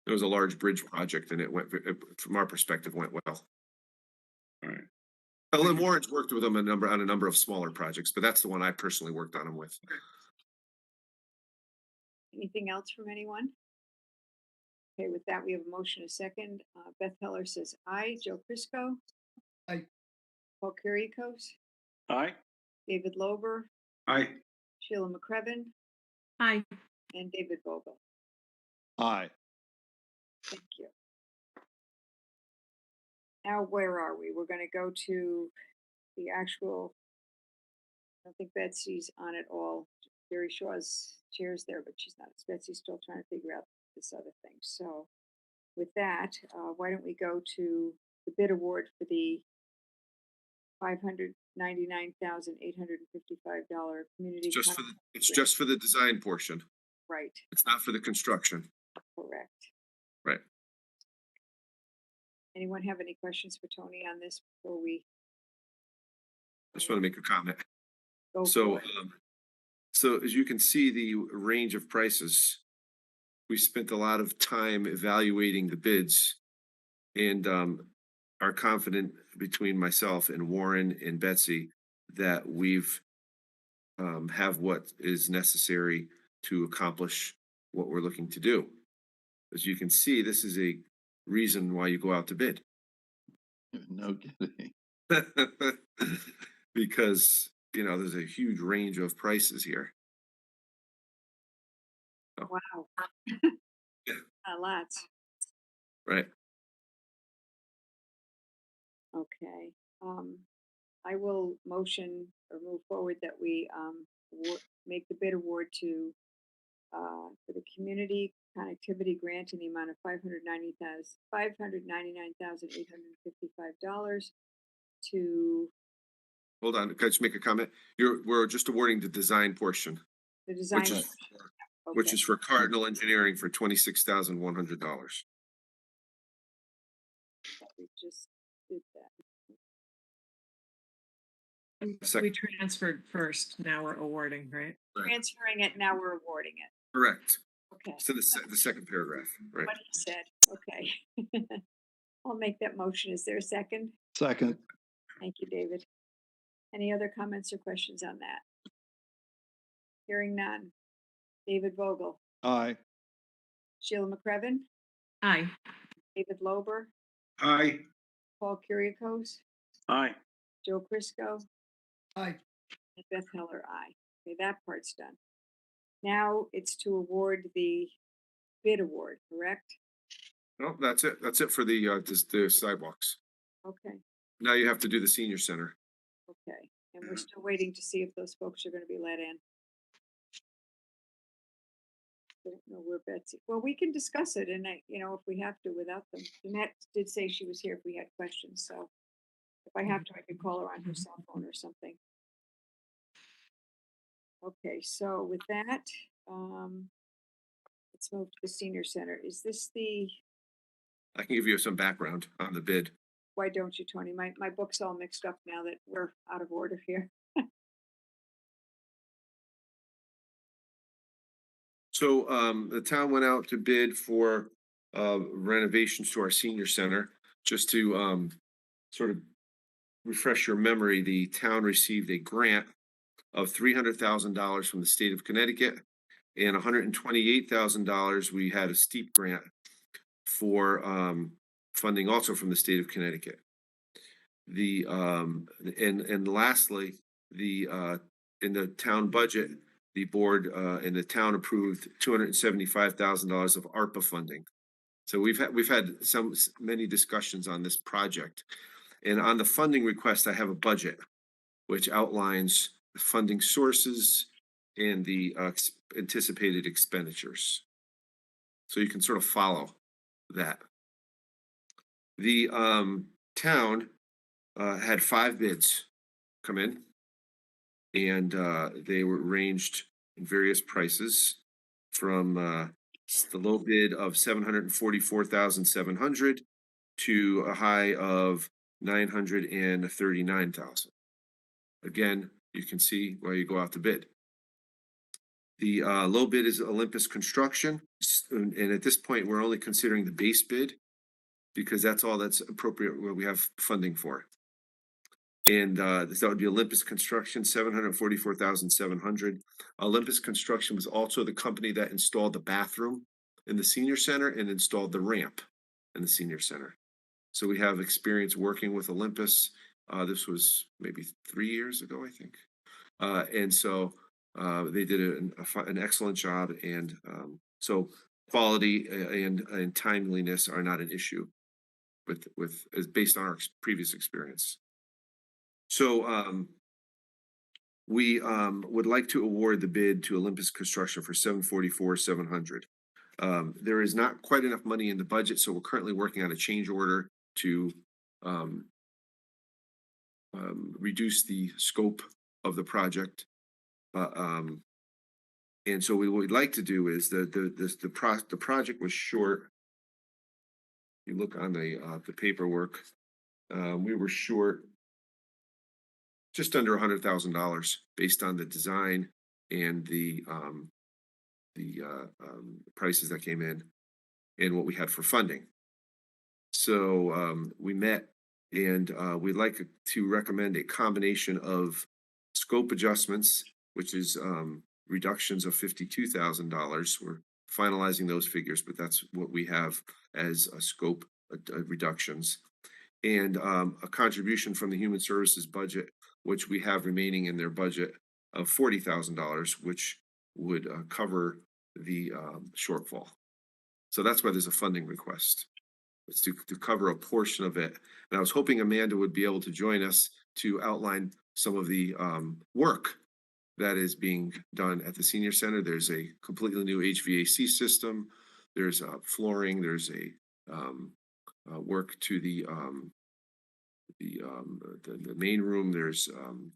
It was a large bridge project, and from our perspective, went well. All right. Ellen Warren's worked with them on a number of smaller projects, but that's the one I personally worked on them with. Anything else from anyone? Okay, with that, we have a motion, a second. Beth Heller says aye. Joe Crisco? Aye. Paul Kuriakose? Aye. David Lober? Aye. Sheila McCrevin? Hi. And David Vogel? Aye. Thank you. Now, where are we? We're gonna go to the actual, I don't think Betsy's on it all. Jerry Shaw's chair's there, but she's not. Betsy's still trying to figure out this other thing. So with that, why don't we go to the bid award for the $599,855 community. It's just for the design portion. Right, It's not for the construction. correct. Right. Anyone have any questions for Tony on this before we I just want to make a comment. go? So, for it? so as you can see, the range of prices, we spent a lot of time evaluating the bids, and are confident between myself and Warren and Betsy that we've have what is necessary to accomplish what we're looking to do. As you can see, this is a reason why you go out to bid. No kidding. Because, there's a huge range of prices here. Wow. Lots. Right. Okay. I will motion or move forward that we make the bid award to for the community connectivity grant in the amount of $599,855 to Hold on, can I just make a comment? We're just awarding the design portion, the design. which is for Cardinal Engineering for $26,100. We just did that. We transferred first, now we're awarding, right? Transferring it, now we're awarding it. Correct. Okay. So the second paragraph, right? What he said, okay. I'll make that motion. Is there a second? Second. Thank you, David. Any other comments or questions on that? Hearing none. David Vogel, Aye. Sheila McCrevin, Aye. David Lober, Aye. Paul Kuriakose, Aye. Joe Crisco, Aye. and Beth Heller, aye. Okay, that part's done. Now it's to award the bid award, correct? No, that's it. That's it for the sidewalks. Okay, Now you have to do the senior center. okay. And we're still waiting to see if those folks are gonna be let in. Don't know where Betsy, well, we can discuss it and if we have to without them. Jeanette did say she was here if we had questions, so if I have to, I could call her on her cell phone or something. Okay, so with that, let's move to the senior center. Is this I can give you some background on the bid. why don't you, Tony? My book's all mixed up now that we're out of order here. So the town went out to bid for renovations to our senior center. Just to sort of refresh your memory, the town received a grant of $300,000 from the state of Connecticut, and $128,000 we had a steep grant for funding also from the state of Connecticut. And lastly, in the town budget, the board and the town approved $275,000 of ARPA funding. So we've had many discussions on this project. And on the funding request, I have a budget which outlines the funding sources and the anticipated expenditures. So you can sort of follow that. The town had 5 bids come in, and they were ranged in various prices from the low bid of 744,700 to a high of 939,000. Again, you can see where you go out to bid. The low bid is Olympus Construction, and at this point, we're only considering the base bid because that's all that's appropriate where we have funding for. And that would be Olympus Construction, 744,700. Olympus Construction was also the company that installed the bathroom in the senior center and installed the ramp in the senior center. So we have experience working with Olympus. This was maybe 3 years ago, I think. And so they did an excellent job. And so quality and timeliness are not an issue is based on our previous experience. So we would like to award the bid to Olympus Construction for 744,700. There is not quite enough money in the budget, so we're currently working on a change order to reduce the scope of the project. And so what we'd like to do is the project was short. You look on the paperwork, we were short just under $100,000 based on the design and the prices that came in and what we had for funding. So we met, and we'd like to recommend a combination of scope adjustments, which is reductions of $52,000. We're finalizing those figures, but that's what we have as a scope reductions. And a contribution from the Human Services budget, which we have remaining in their budget of $40,000, which would cover the shortfall. So that's why there's a funding request. It's to cover a portion of it. And I was hoping Amanda would be able to join us to outline some of the work that is being done at the senior center. There's a completely new HVAC system. There's flooring. There's a work to the main room. There's going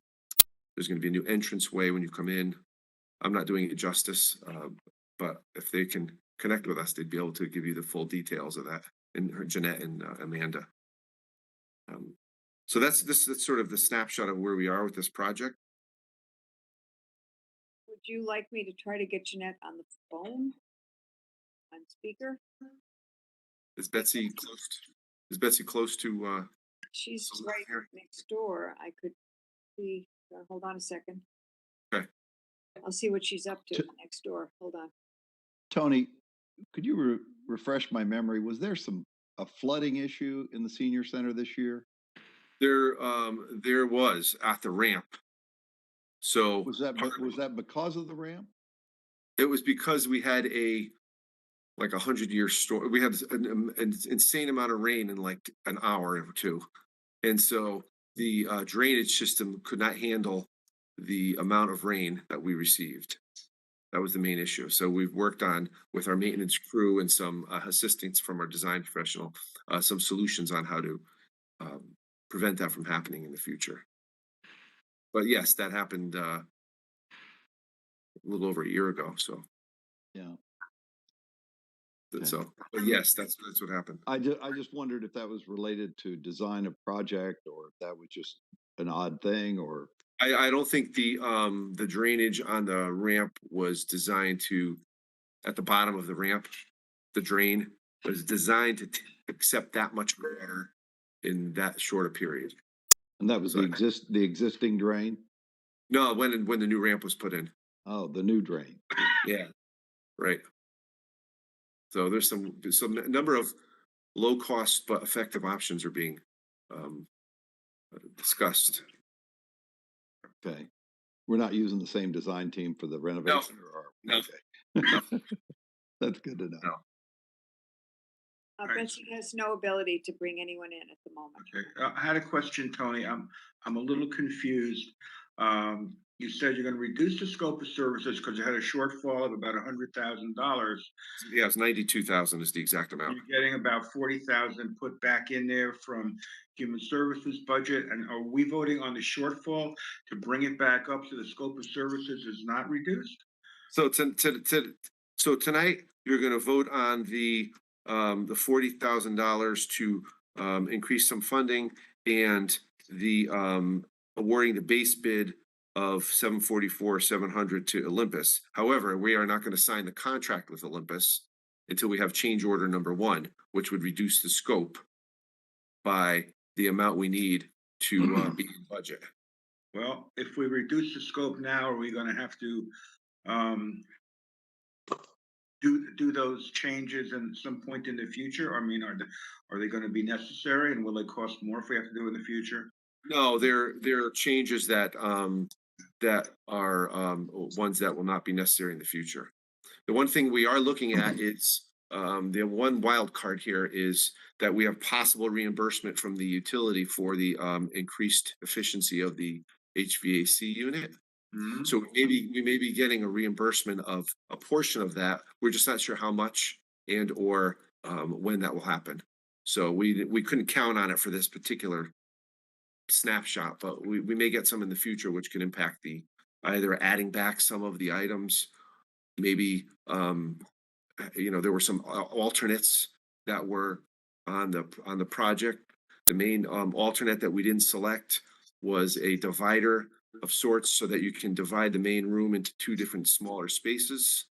to be a new entranceway when you come in. I'm not doing it justice, but if they can connect with us, they'd be able to give you the full details of that. And Jeanette and Amanda. So that's sort of the snapshot of where we are with this project. Would you like me to try to get Jeanette on the phone? On speaker? Is Betsy close to? She's right next door. I could see. Hold on a second. Okay. I'll see what she's up to next door. Hold on. Tony, could you refresh my memory? Was there a flooding issue in the senior center this year? There was at the ramp. So was that because of the ramp? It was because we had like 100-year storm. We had an insane amount of rain in like an hour or two, and so the drainage system could not handle the amount of rain that we received. That was the main issue. So we've worked on, with our maintenance crew and some assistance from our design professional, some solutions on how to prevent that from happening in the future. But yes, that happened a little over a year ago. So yeah. Okay. So, but yes, that's what happened. I just wondered if that was related to design of project, or if that was just an odd thing, or. I don't think the drainage on the ramp was designed to, at the bottom of the ramp, the drain was designed to accept that much water in that short a period. And that was the existing drain? No, when the new ramp was put in. Oh, the new drain. Yeah, right. So there's some number of low cost but effective options are being discussed. Okay. We're not using the same design team for the renovation? No. Okay. No. That's good to know. No. right. Betsy has no ability to bring anyone in at the moment. Okay, I had a question, Tony. I'm a little confused. You said you're gonna reduce the scope of services because you had a shortfall of about $100,000. Yeah, it's 92,000 is the exact amount. You're getting about 40,000 put back in there from human services budget, and are we voting on the shortfall to bring it back up so the scope of services is not reduced? So so tonight, you're gonna vote on the $40,000 to increase some funding and the awarding the base bid of 744,700 to Olympus. However, we are not gonna sign the contract with Olympus until we have change order number one, which would reduce the scope by the amount we need to be in budget. Well, if we reduce the scope now, are we gonna have to um do those changes in some point in the future? I mean, are they gonna be necessary, and will they cost more if we have to do it in the future? No, there are changes that are ones that will not be necessary in the future. The one thing we are looking at is the one wild card here is that we have possible reimbursement from the utility for the increased efficiency of the HVAC unit. Mhm. So we may be getting a reimbursement of a portion of that. We're just not sure how much and or when that will happen. So we couldn't count on it for this particular snapshot, but we may get some in the future, which can impact the either adding back some of the items, maybe there were some alternates that were on the project. The main alternate that we didn't select was a divider of sorts so that you can divide the main room into two different smaller spaces.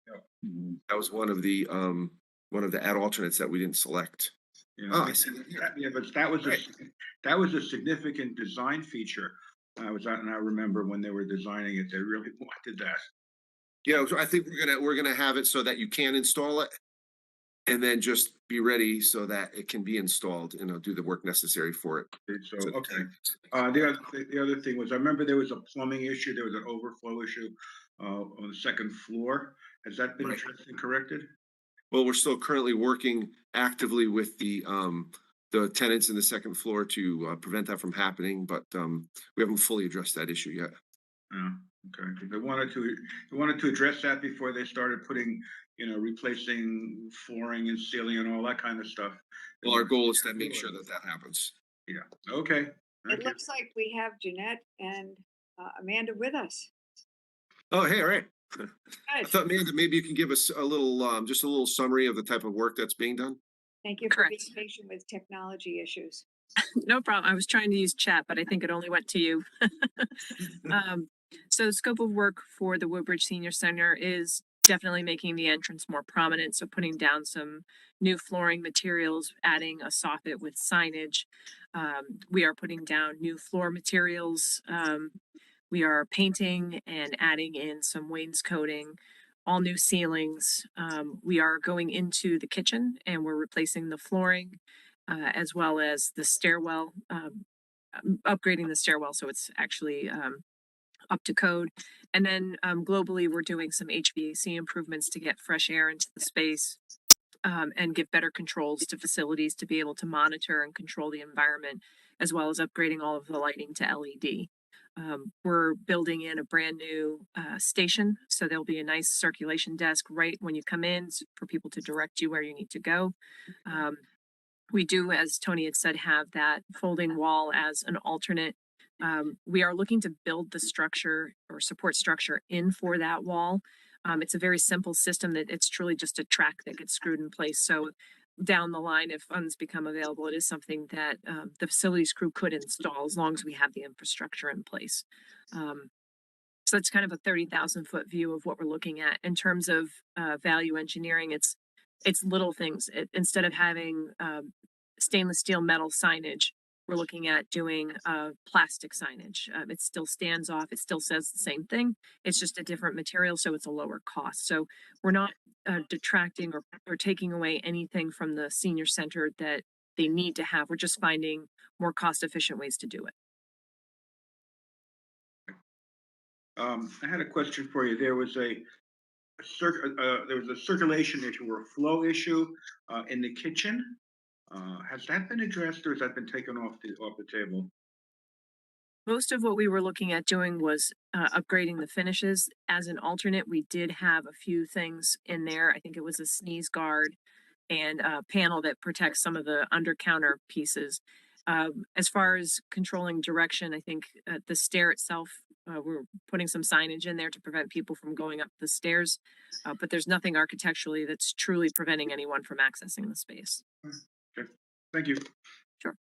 That was one of the add alternates that we didn't select. Yeah, Oh, I see that here. yeah, but that was Right. that was a significant design feature. And I remember when they were designing it, they really wanted that. Yeah, so I think we're gonna have it so that you can install it and then just be ready so that it can be installed and do the work necessary for it. So, So okay. The other thing was, I remember there was a plumbing issue, there was an overflow issue on the second floor. Has that been Right. addressed and corrected? Well, we're still currently working actively with the tenants in the second floor to prevent that from happening, but we haven't fully addressed that issue yet. Yeah, okay. They wanted to address that before they started putting, replacing flooring and ceiling and all that kind of stuff. They Well, our wanted- goal is to make sure that that happens. Yeah, okay. It Thank you. looks like we have Jeanette and Amanda with us. Oh, hey, all right. I Good. thought, Amanda, maybe you can give us a little, just a little summary of the type of work that's being done. Thank you for being Correct. patient with technology issues. No problem. I was trying to use chat, but I think it only went to you. So scope of work for the Woodbridge Senior Center is definitely making the entrance more prominent. So putting down some new flooring materials, adding a soffit with signage. We are putting down new floor materials. We are painting and adding in some wainscoting, all new ceilings. We are going into the kitchen and we're replacing the flooring as well as the stairwell, upgrading the stairwell so it's actually up to code. And then globally, we're doing some HVAC improvements to get fresh air into the space and give better controls to facilities to be able to monitor and control the environment, as well as upgrading all of the lighting to LED. We're building in a brand new station, so there'll be a nice circulation desk right when you come in for people to direct you where you need to go. We do, as Tony had said, have that folding wall as an alternate. We are looking to build the structure or support structure in for that wall. It's a very simple system that it's truly just a track that gets screwed in place. So down the line, if funds become available, it is something that the facilities crew could install as long as we have the infrastructure in place. So that's kind of a 30,000-foot view of what we're looking at in terms of value engineering. It's little things. Instead of having stainless steel metal signage, we're looking at doing plastic signage. It still stands off. It still says the same thing. It's just a different material, so it's a lower cost. So we're not detracting or taking away anything from the senior center that they need to have. We're just finding more cost-efficient ways to do it. I had a question for you. There was a circulation issue or a flow issue in the kitchen. Has that been addressed or has that been taken off the table? Most of what we were looking at doing was upgrading the finishes. As an alternate, we did have a few things in there. I think it was a sneeze guard and a panel that protects some of the under counter pieces. As far as controlling direction, I think the stair itself, we're putting some signage in there to prevent people from going up the stairs. But there's nothing architecturally that's truly preventing anyone from accessing the space. Okay, thank you. Sure.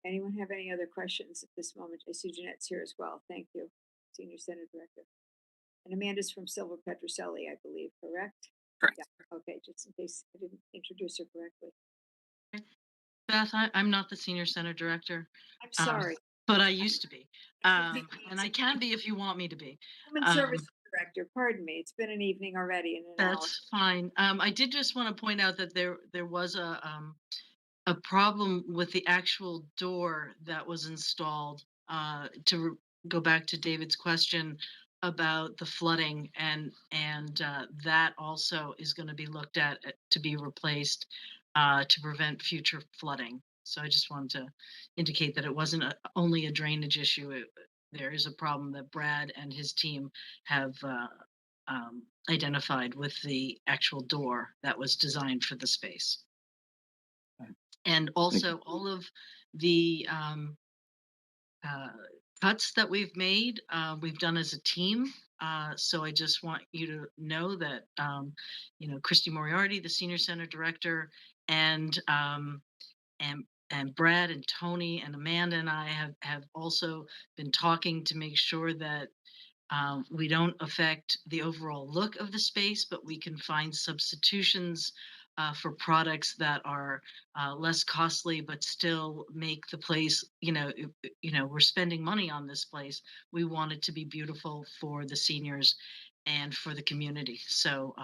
Anyone have any other questions at this moment? I see Jeanette's here as well. Thank you, Senior Center Director. And Amanda's from Silver Petroselli, I believe, correct? Correct. Yeah, okay, just in case I didn't introduce her correctly. Beth, I'm not the senior center director, I'm sorry. but I used to be. And I can be if you want me to be. Human Services Director, pardon me. It's been an evening already and an hour. That's fine. I did just want to point out that there was a problem with the actual door that was installed. Go back to David's question about the flooding, and that also is going to be looked at to be replaced to prevent future flooding. So I just wanted to indicate that it wasn't only a drainage issue. There is a problem that Brad and his team have identified with the actual door that was designed for the space. And also all of the cuts that we've made, we've done as a team. So I just want you to know that, Christy Moriarty, the Senior Center Director, and Brad and Tony and Amanda and I have also been talking to make sure that we don't affect the overall look of the space, but we can find substitutions for products that are less costly, but still make the place, we're spending money on this place. We want it to be beautiful for the seniors and for the community. So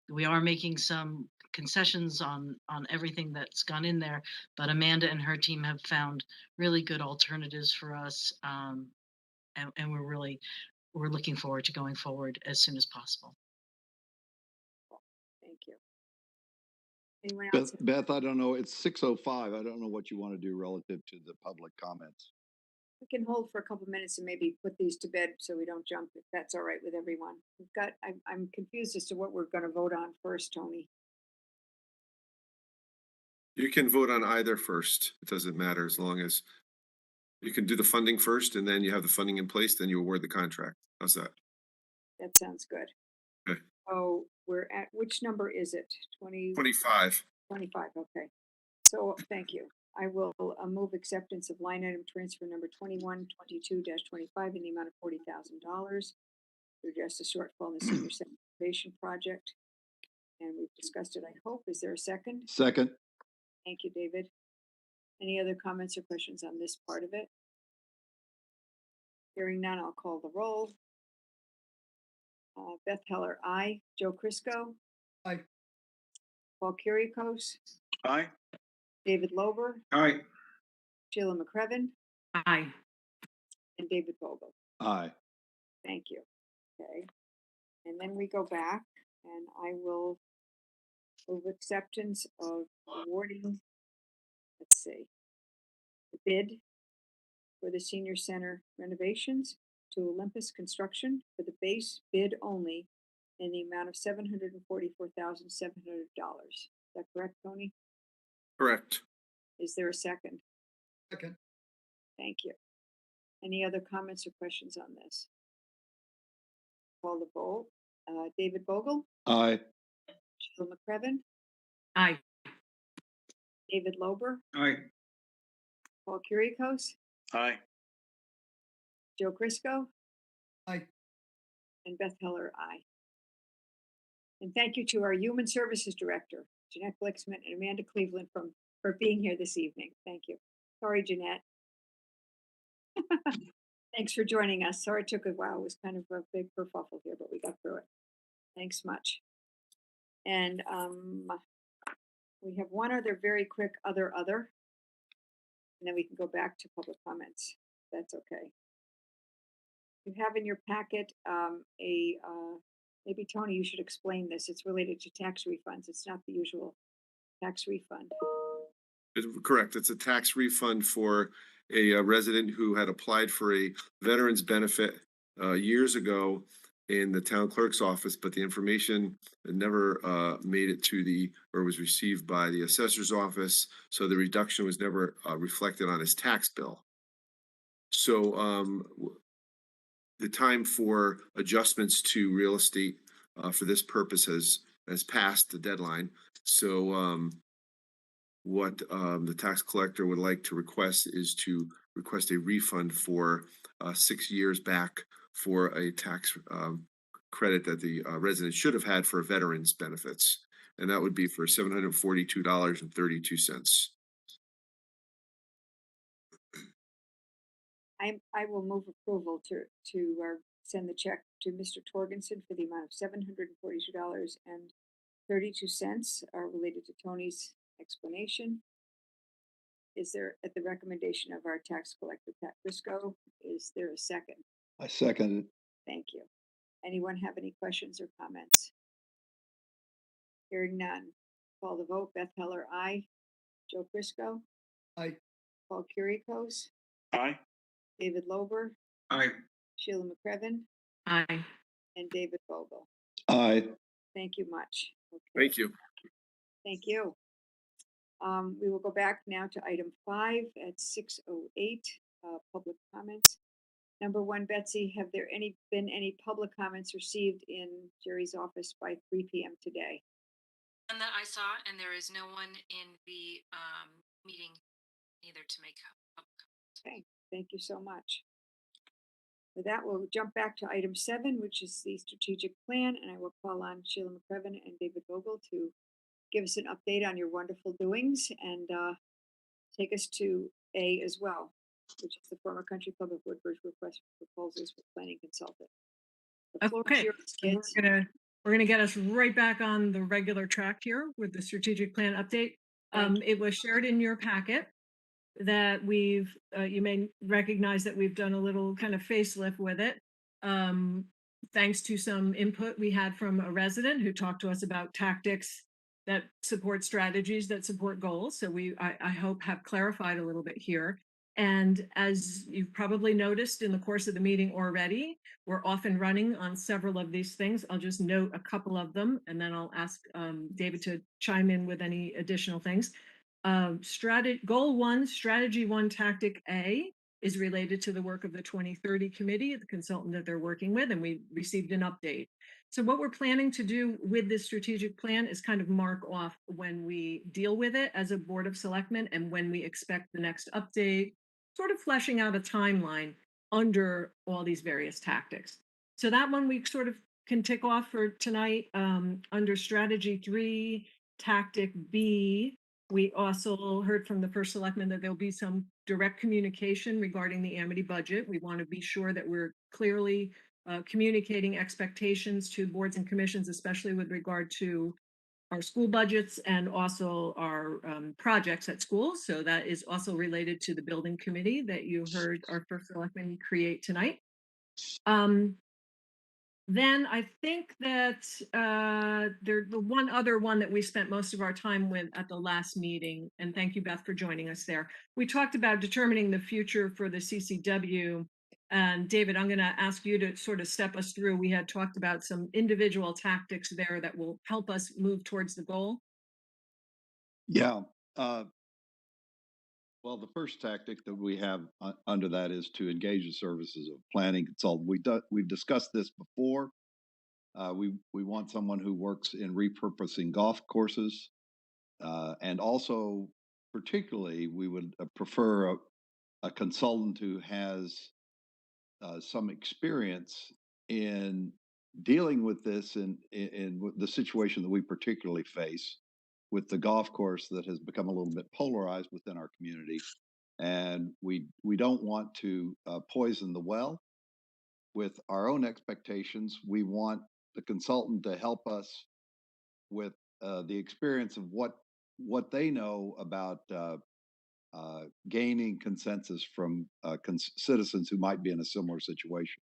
we are making some concessions on everything that's gone in there, but Amanda and her team have found really good alternatives for us. And we're looking forward to going forward as soon as possible. Thank you. Anyone else? Beth, I don't know. It's 6:05. I don't know what you want to do relative to the public comments. We can hold for a couple minutes and maybe put these to bed so we don't jump, if that's all right with everyone. I'm confused as to what we're going to vote on first, Tony. You can vote on either first. It doesn't matter, as long as you can do the funding first and then you have the funding in place, then you award the contract. How's that? That sounds good. Okay. Oh, we're at, which number is it? 25. 25, okay. So, thank you. I will move acceptance of line item transfer number 2122-25 in the amount of $40,000 to address the shortfall in the senior center renovation project. And we've discussed it, I hope. Is there a second? Second. Thank you, David. Any other comments or questions on this part of it? Hearing none, I'll call the roll. Beth Heller, aye. Joe Crisco? Aye. Paul Kyriakos? Aye. David Lober? Aye. Sheila McCrevin? Aye. And David Vogel? Aye. Thank you. Okay. And then we go back and I will move acceptance of awarding, let's see, the bid for the senior center renovations to Olympus Construction for the base bid only in the amount of $744,700. Is that correct, Tony? Correct. Is there a second? Second. Thank you. Any other comments or questions on this? Call the vote. David Vogel? Aye. Sheila McCrevin? Aye. David Lober? Aye. Paul Kyriakos? Aye. Joe Crisco? Aye. And Beth Heller, aye. And thank you to our Human Services Director, Jeanette Blixman and Amanda Cleveland for being here this evening. Thank you. Sorry, Jeanette. Thanks for joining us. Sorry it took a while. It was kind of a big kerfuffle here, but we got through it. Thanks much. And we have one other very quick other, and then we can go back to public comments. That's okay. You have in your packet a Maybe Tony, you should explain this. It's related to tax refunds. It's not the usual tax refund. Correct. It's a tax refund for a resident who had applied for a veteran's benefit years ago in the town clerk's office, but the information never made it to or was received by the assessor's office. So the reduction was never reflected on his tax bill. So the time for adjustments to real estate for this purpose has passed the deadline. So what the tax collector would like to request is to request a refund for 6 years back for a tax credit that the resident should have had for veterans benefits. And that would be for $742.32. I will move approval to send the check to Mr. Torgensen for the amount of $742.32 related to Tony's explanation. Is there, at the recommendation of our tax collector, Pat Briscoe, is there a second? I second it. Thank you. Anyone have any questions or comments? Hearing none. Call the vote. Beth Heller, aye. Joe Briscoe? Aye. Paul Kuriakose? Aye. David Lober? Aye. Sheila McCrevin? Aye. And David Vogel. Aye. Thank you much. Okay. Thank you. Thank you. We will go back now to item 5 at 6:08, public comments. Number 1, Betsy, have there been any public comments received in Jerry's office by 3 p.m. today? And that I saw, and there is no one in the meeting either to make public comments. Okay, thank you so much. With that, we'll jump back to item 7, which is the strategic plan, and I will call on Sheila McCrevin and David Vogel to give us an update on your wonderful doings and take us to A as well, which is the former Country Club of Woodbridge request for proposals for planning consultant. The floor is Okay, yours, so kids. we're gonna get us right back on the regular track here with the strategic plan update. It was shared in your packet that you may recognize that we've done a little kind of facelift with it. Thanks to some input we had from a resident who talked to us about tactics that support strategies that support goals. So I hope have clarified a little bit here. And as you've probably noticed in the course of the meeting already, we're off and running on several of these things. I'll just note a couple of them, and then I'll ask David to chime in with any additional things. Goal 1, strategy 1, tactic A is related to the work of the 2030 committee, the consultant that they're working with, and we received an update. So what we're planning to do with this strategic plan is kind of mark off when we deal with it as a board of selectmen and when we expect the next update, sort of fleshing out a timeline under all these various tactics. So that one we sort of can tick off for tonight. Under strategy 3, tactic B, we also heard from the first selectman that there'll be some direct communication regarding the Amity budget. We want to be sure that we're clearly communicating expectations to boards and commissions, especially with regard to our school budgets and also our projects at schools. So that is also related to the building committee that you heard our first selectman create tonight. Then I think that the one other one that we spent most of our time with at the last meeting, and thank you, Beth, for joining us there. We talked about determining the future for the CCW. And David, I'm going to ask you to sort of step us through. We had talked about some individual tactics there that will help us move towards the goal. Yeah. Well, the first tactic that we have under that is to engage the services of planning consultant. We've discussed this before. We want someone who works in repurposing golf courses, and also particularly we would prefer a consultant who has some experience in dealing with this in the situation that we particularly face with the golf course that has become a little bit polarized within our community. And we don't want to poison the well with our own expectations. We want the consultant to help us with the experience of what they know about gaining consensus from citizens who might be in a similar situation.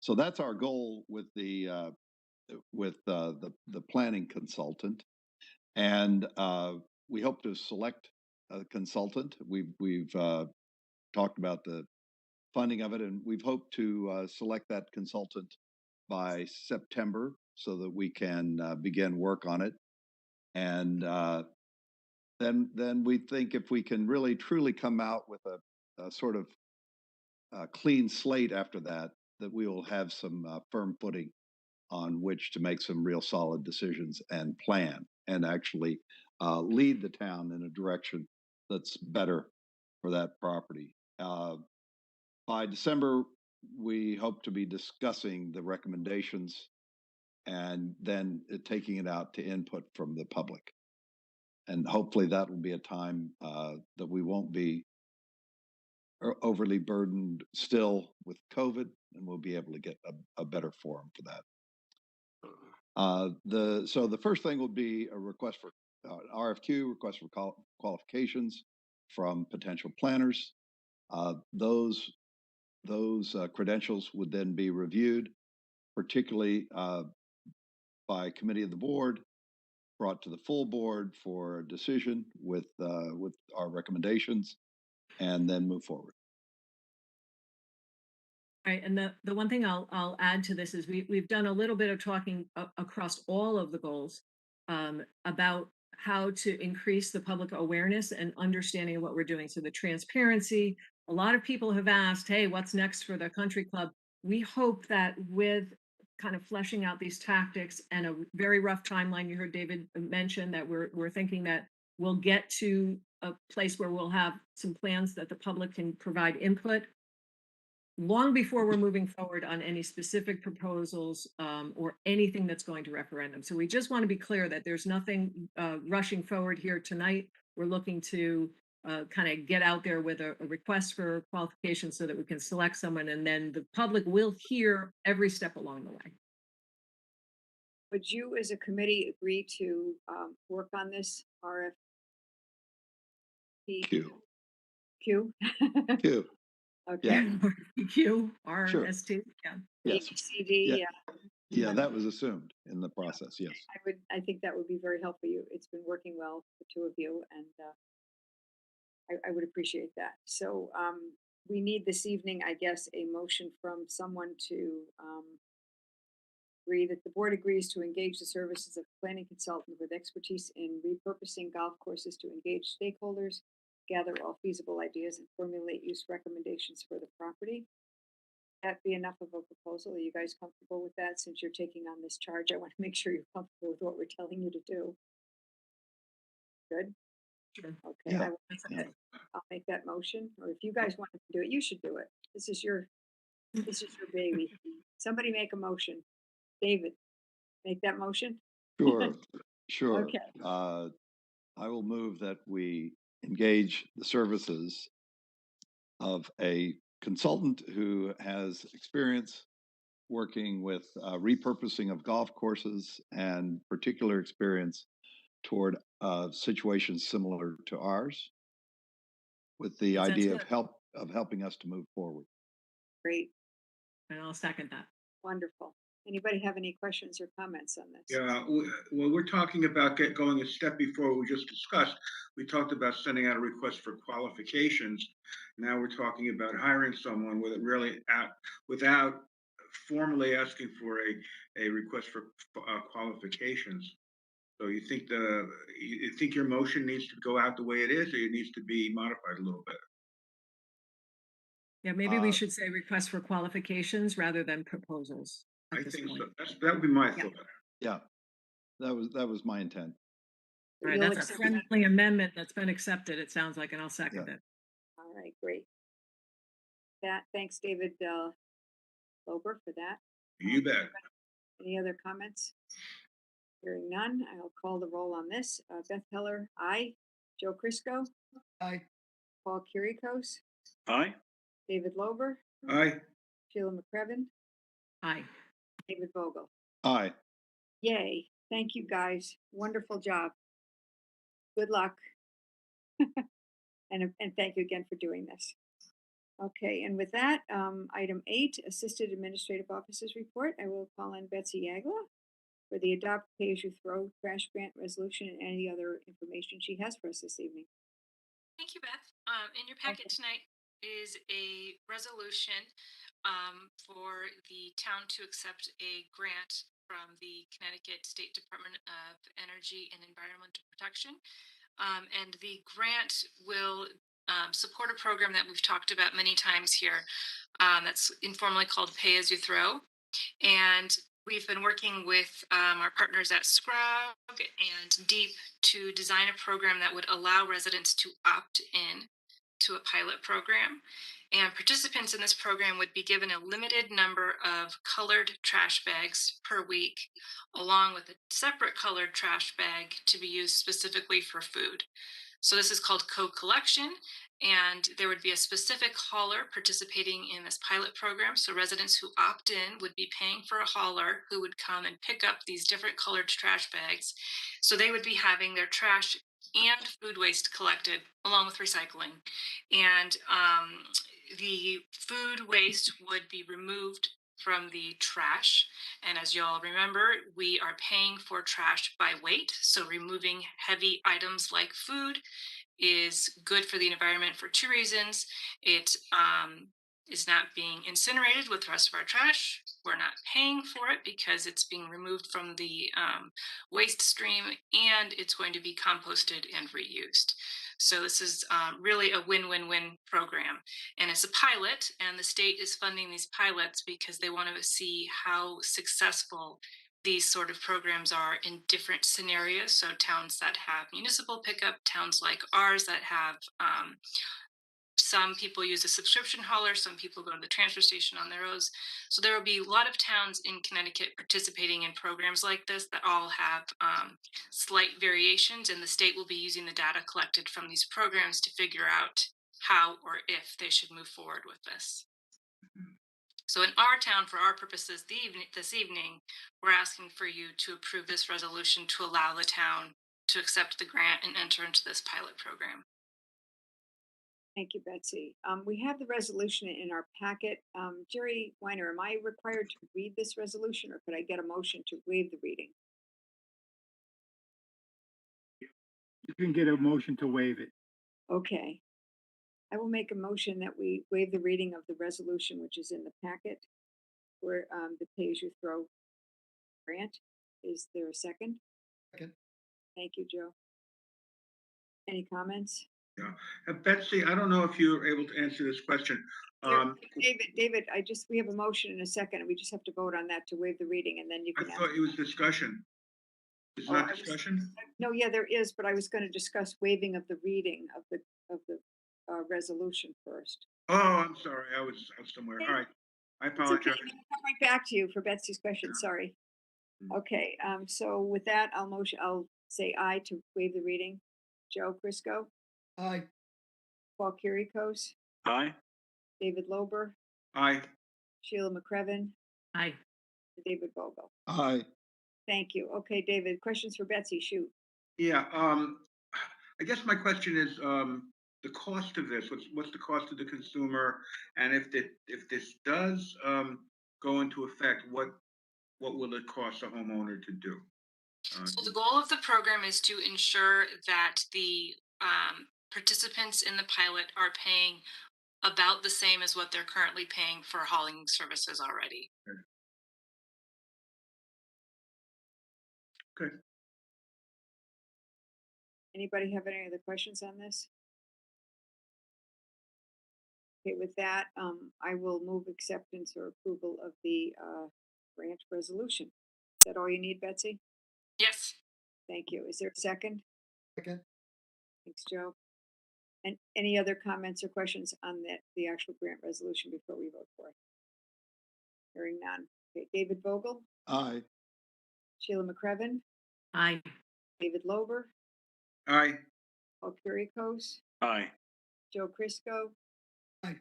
So that's our goal with the with the planning consultant, and we hope to select a consultant. We've talked about the funding of it, and we've hoped to select that consultant by September so that we can begin work on it. And then we think if we can really truly come out with a sort of clean slate after that, that we will have some firm footing on which to make some real solid decisions and plan and actually lead the town in a direction that's better for that property. By December, we hope to be discussing the recommendations and then taking it out to input from the public. And hopefully that will be a time that we won't be overly burdened still with COVID, and we'll be able to get a better forum for that. So the first thing will be a request for RFQ, request for qualifications from potential planners. Those credentials would then be reviewed, particularly by committee of the board, brought to the full board for a decision with our recommendations, and then move forward. Right, and the one thing I'll add to this is we've done a little bit of talking across all of the goals about how to increase the public awareness and understanding of what we're doing. So the transparency, a lot of people have asked, hey, what's next for the country club? We hope that with kind of fleshing out these tactics and a very rough timeline, you heard David mention that we're thinking that we'll get to a place where we'll have some plans that the public can provide input long before we're moving forward on any specific proposals or anything that's going to referendum. So we just want to be clear that there's nothing rushing forward here tonight. We're looking to kind of get out there with a request for qualifications so that we can select someone, and then the public will hear every step along the way. Would you, as a committee, agree to work on this RFP? Q. Q? Q. Okay. Q, RST, yeah. Yes. ABCD, Yeah, that was assumed in the process. Yes. I think that would be very helpful. It's been working well, the two of you, and I would appreciate that. So we need this evening, I guess, a motion from someone to agree that the board agrees to engage the services of a planning consultant with expertise in repurposing golf courses to engage stakeholders, gather all feasible ideas, and formulate use recommendations for the property. That be enough of a proposal? Are you guys comfortable with that? Since you're taking on this charge, I want to make sure you're comfortable with what we're telling you to do. Good? Sure. Okay, Yeah. I'll make that motion. Or if you guys want to do it, you should do it. This is your baby. Somebody make a motion. David, make that motion. Sure. Okay. I will move that we engage the services of a consultant who has experience working with repurposing of golf courses and particular experience toward situations similar to ours, with the Sounds idea good. of helping us to move forward. Great. And I'll second that. Wonderful. Anybody have any questions or comments on this? Yeah, well, we're talking about going a step before what we just discussed. We talked about sending out a request for qualifications. Now we're talking about hiring someone without formally asking for a request for qualifications. So you think your motion needs to go out the way it is, or it needs to be modified a little bit? Yeah, maybe we should say request for qualifications rather than proposals. I think so. That would be my thought. Yeah, that was my intent. All right, that's a friendly amendment that's been accepted, it sounds like, and I'll second it. All right, great. Thanks, David Lober, for that. You bet. Any other comments? Hearing none, I'll call the roll on this. Beth Heller, aye. Joe Crisco? Aye. Paul Kirikos? Aye. David Lober? Aye. Sheila McCrevin? Aye. David Vogel? Aye. Yay. Thank you, guys. Wonderful job. Good luck. and thank you again for doing this. Okay, and with that, item 8, Assisted Administrative Officers Report. I will call in Betsy Yagla. for the Adopt Pay-As-You-Throw trash grant resolution and any other information she has for us this evening. Thank you, Beth. In your packet tonight is a resolution for the town to accept a grant from the Connecticut State Department of Energy and Environmental Protection. And the grant will support a program that we've talked about many times here that's informally called Pay As You Throw. And we've been working with our partners at Scrog and Deep to design a program that would allow residents to opt in to a pilot program. And participants in this program would be given a limited number of colored trash bags per week, along with a separate colored trash bag to be used specifically for food. So this is called co-collection, and there would be a specific hauler participating in this pilot program. So residents who opt in would be paying for a hauler who would come and pick up these different colored trash bags. So they would be having their trash and food waste collected along with recycling. And the food waste would be removed from the trash. And as you all remember, we are paying for trash by weight. So removing heavy items like food is good for the environment for two reasons. It is not being incinerated with the rest of our trash. We're not paying for it because it's being removed from the waste stream, and it's going to be composted and reused. So this is really a win-win-win program. And it's a pilot, and the state is funding these pilots because they want to see how successful these sort of programs are in different scenarios. So towns that have municipal pickup, towns like ours that have some people use a subscription hauler, some people go to the transfer station on their own. So there will be a lot of towns in Connecticut participating in programs like this that all have slight variations, and the state will be using the data collected from these programs to figure out how or if they should move forward with this. So in our town, for our purposes this evening, we're asking for you to approve this resolution to allow the town to accept the grant and enter into this pilot program. Thank you, Betsy. We have the resolution in our packet. Jerry Weiner, am I required to read this resolution, or could I get a motion to waive the reading? You can get a motion to waive it. Okay. I will make a motion that we waive the reading of the resolution, which is in the packet for the Pay-As-You-Throw grant. Is there a second? Second. Thank you, Joe. Any comments? Yeah. Betsy, I don't know if you were able to answer this question. David, we have a motion in a second, and we just have to vote on that to waive the reading, and then you I can. thought it was discussion. It's not discussion? No, yeah, there is, but I was going to discuss waiving of the reading of the resolution first. Oh, I'm sorry. I was somewhere. All right. I It's okay. apologize. I'll come right back to you for Betsy's question. Sorry. Okay. So with that, I'll say aye to waive the reading. Joe Crisco, Aye. Paul Kirikos, Aye. David Lober, Aye. Sheila McCrevin, Aye. David Vogel. Aye. Thank you. Okay, David, questions for Betsy? Shoot. Yeah. I guess my question is the cost of this. What's the cost to the consumer? And if this does go into effect, what will it cost a homeowner to do? So the goal of the program is to ensure that the participants in the pilot are paying about the same as what they're currently paying for hauling services already. Okay. Anybody have any other questions on this? Okay, with that, I will move acceptance or approval of the grant resolution. Is that all you need, Betsy? Yes. Thank you. Is there a second? Second. Thanks, Joe. And any other comments or questions on the actual grant resolution before we vote for it? Hearing none. Okay, David Vogel, Aye. Sheila McCrevin, Aye. David Lober, Aye. Paul Kirikos, Aye. Joe Crisco. Aye.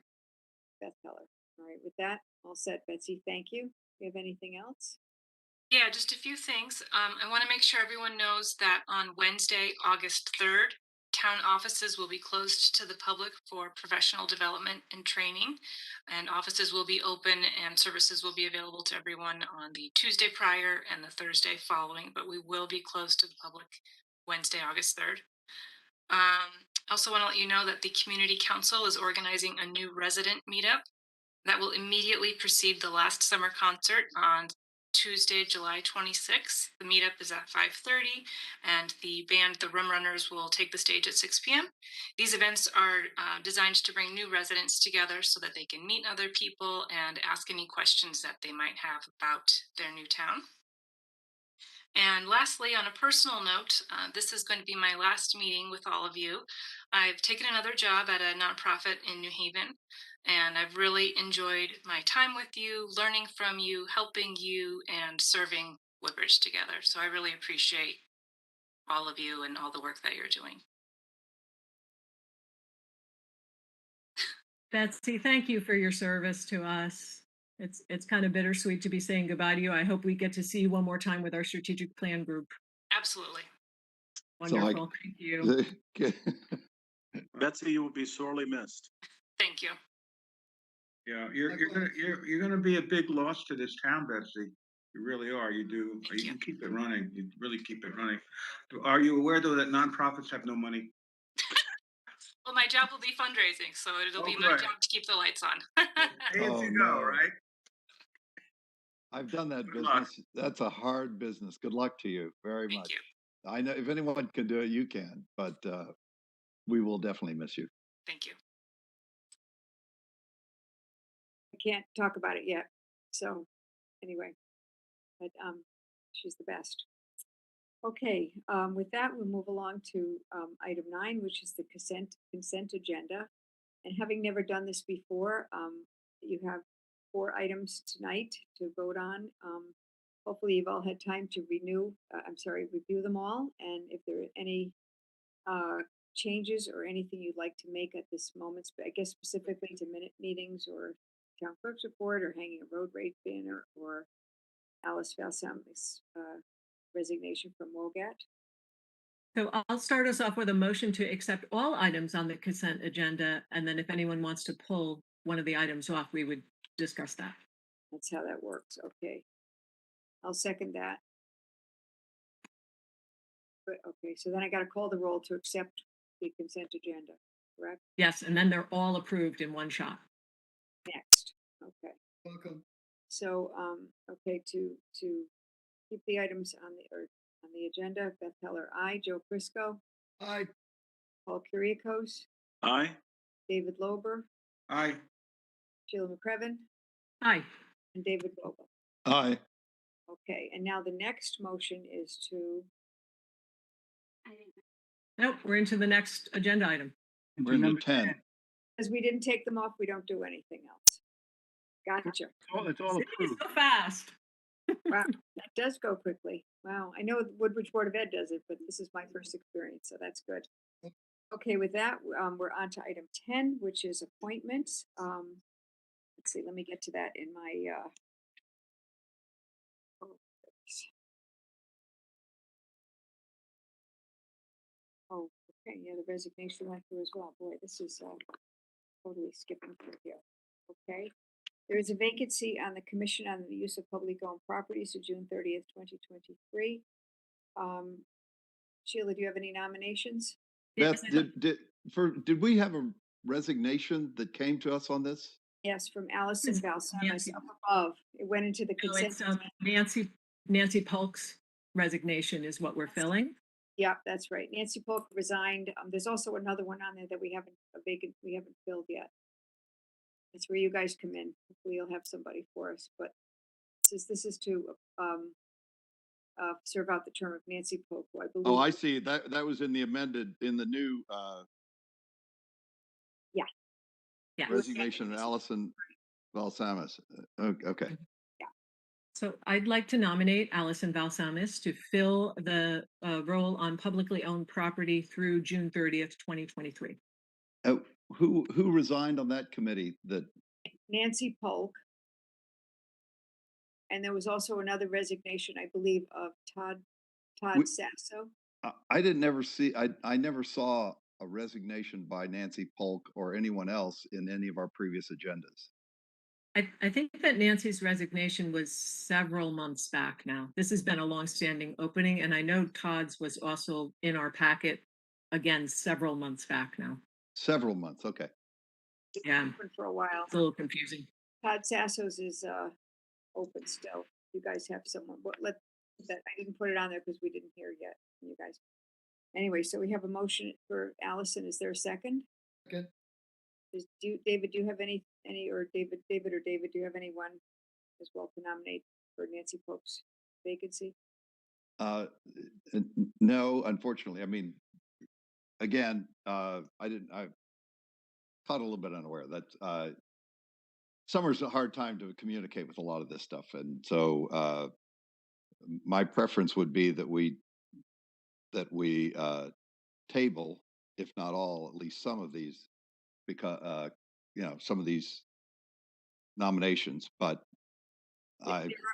Beth Heller. All right, with that, all set, Betsy. Thank you. Do you have anything else? Yeah, just a few things. I want to make sure everyone knows that on Wednesday, August 3rd, town offices will be closed to the public for professional development and training. And offices will be open and services will be available to everyone on the Tuesday prior and the Thursday following, but we will be closed to the public Wednesday, August 3rd. I also want to let you know that the Community Council is organizing a new resident meetup that will immediately precede the last summer concert on Tuesday, July 26th. The meetup is at 5:30, and the band, the Rum Runners, will take the stage at 6 p.m. These events are designed to bring new residents together so that they can meet other people and ask any questions that they might have about their new town. And lastly, on a personal note, this is going to be my last meeting with all of you. I've taken another job at a nonprofit in New Haven, and I've really enjoyed my time with you, learning from you, helping you, and serving Woodbridge together. So I really appreciate all of you and all the work that you're doing. Betsy, thank you for your service to us. It's kind of bittersweet to be saying goodbye to you. I hope we get to see you one more time with our strategic plan group. Absolutely. Wonderful. Thank you. Betsy, you will be sorely missed. Thank you. Yeah, you're gonna be a big loss to this town, Betsy. You really are. You do. Thank You can keep it running. You really keep it running. Are you aware though that nonprofits have no money? Well, my job will be fundraising, so it'll be my good. job to keep the lights on. Pay as Oh, you go, no. right? I've done that Good luck. business. That's a hard business. Good luck to you very Thank much. you. I know if anyone can do it, you can, but we will definitely miss you. Thank you. I can't talk about it yet. So anyway, but she's the best. Okay, with that, we'll move along to item 9, which is the consent agenda. And having never done this before, you have 4 items tonight to vote on. Hopefully, you've all had time to review them all. And if there are any changes or anything you'd like to make at this moment, I guess specifically to minute meetings or town clerk's report or hanging a road rate banner or Alice Valsam's resignation from Wogat. So I'll start us off with a motion to accept all items on the consent agenda. And then if anyone wants to pull one of the items off, we would discuss that. That's how that works. Okay. I'll second that. But okay, so then I got to call the roll to accept the consent agenda, correct? Yes, and then they're all approved in one shot. Next. Okay. Welcome. So, okay, to keep the items on the agenda, Beth Heller, aye. Joe Crisco, Aye. Paul Kyriakos, Aye. David Lober, Aye. Sheila McCrevin, Aye. and David Vogel. Aye. Okay, and now the next motion is to, Nope, we're into the next agenda item. We're into 10. because we didn't take them off, we don't do anything else. Gotcha. It's all approved. So fast. Wow, that does go quickly. Wow, I know the Woodbridge Board of Ed does it, but this is my first experience, so that's good. Okay, with that, we're on to item 10, which is appointments. Let's see, let me get to that in my, oh, okay, yeah, the resignation went through as well. Boy, this is totally skipping through here. Okay. There is a vacancy on the Commission on the Use of Public Owned Properties to June 30th, 2023. Sheila, do you have any nominations? Beth, did we have a resignation that came to us on this? Yes, from Allison It's Valsamis Nancy. up above. It went into the No, consent. it's Nancy Polk's resignation is what we're filling. Yeah, that's right. Nancy Polk resigned. There's also another one on there that we haven't filled yet. That's where you guys come in. Hopefully you'll have somebody for us. But this is to serve out the term of Nancy Polk, who I believe. Oh, I see. That was in the new Yeah. resignation of Allison Valsamis. Okay. So I'd like to nominate Allison Valsamis to fill the role on publicly owned property through June 30th, 2023. Who resigned on that committee? Nancy Polk. And there was also another resignation, I believe, of Todd Sasso. I didn't never see. I never saw a resignation by Nancy Polk or anyone else in any of our previous agendas. I think that Nancy's resignation was several months back now. This has been a longstanding opening, and I know Todd's was also in our packet again several months back now. Several months, okay. It's Yeah. open for a while. It's a little confusing. Todd Sasso's is open still. You guys have someone. Let that. I didn't put it on there because we didn't hear yet from you guys. Anyway, so we have a motion for Allison. Is there a second? Second. David, do you have any or David, do you have anyone as well to nominate for Nancy Polk's vacancy? No, unfortunately. I mean, again, I caught a little bit unaware that summer's a hard time to communicate with a lot of this stuff. And so my preference would be that we table, if not all, at least some of these, because some of these nominations. But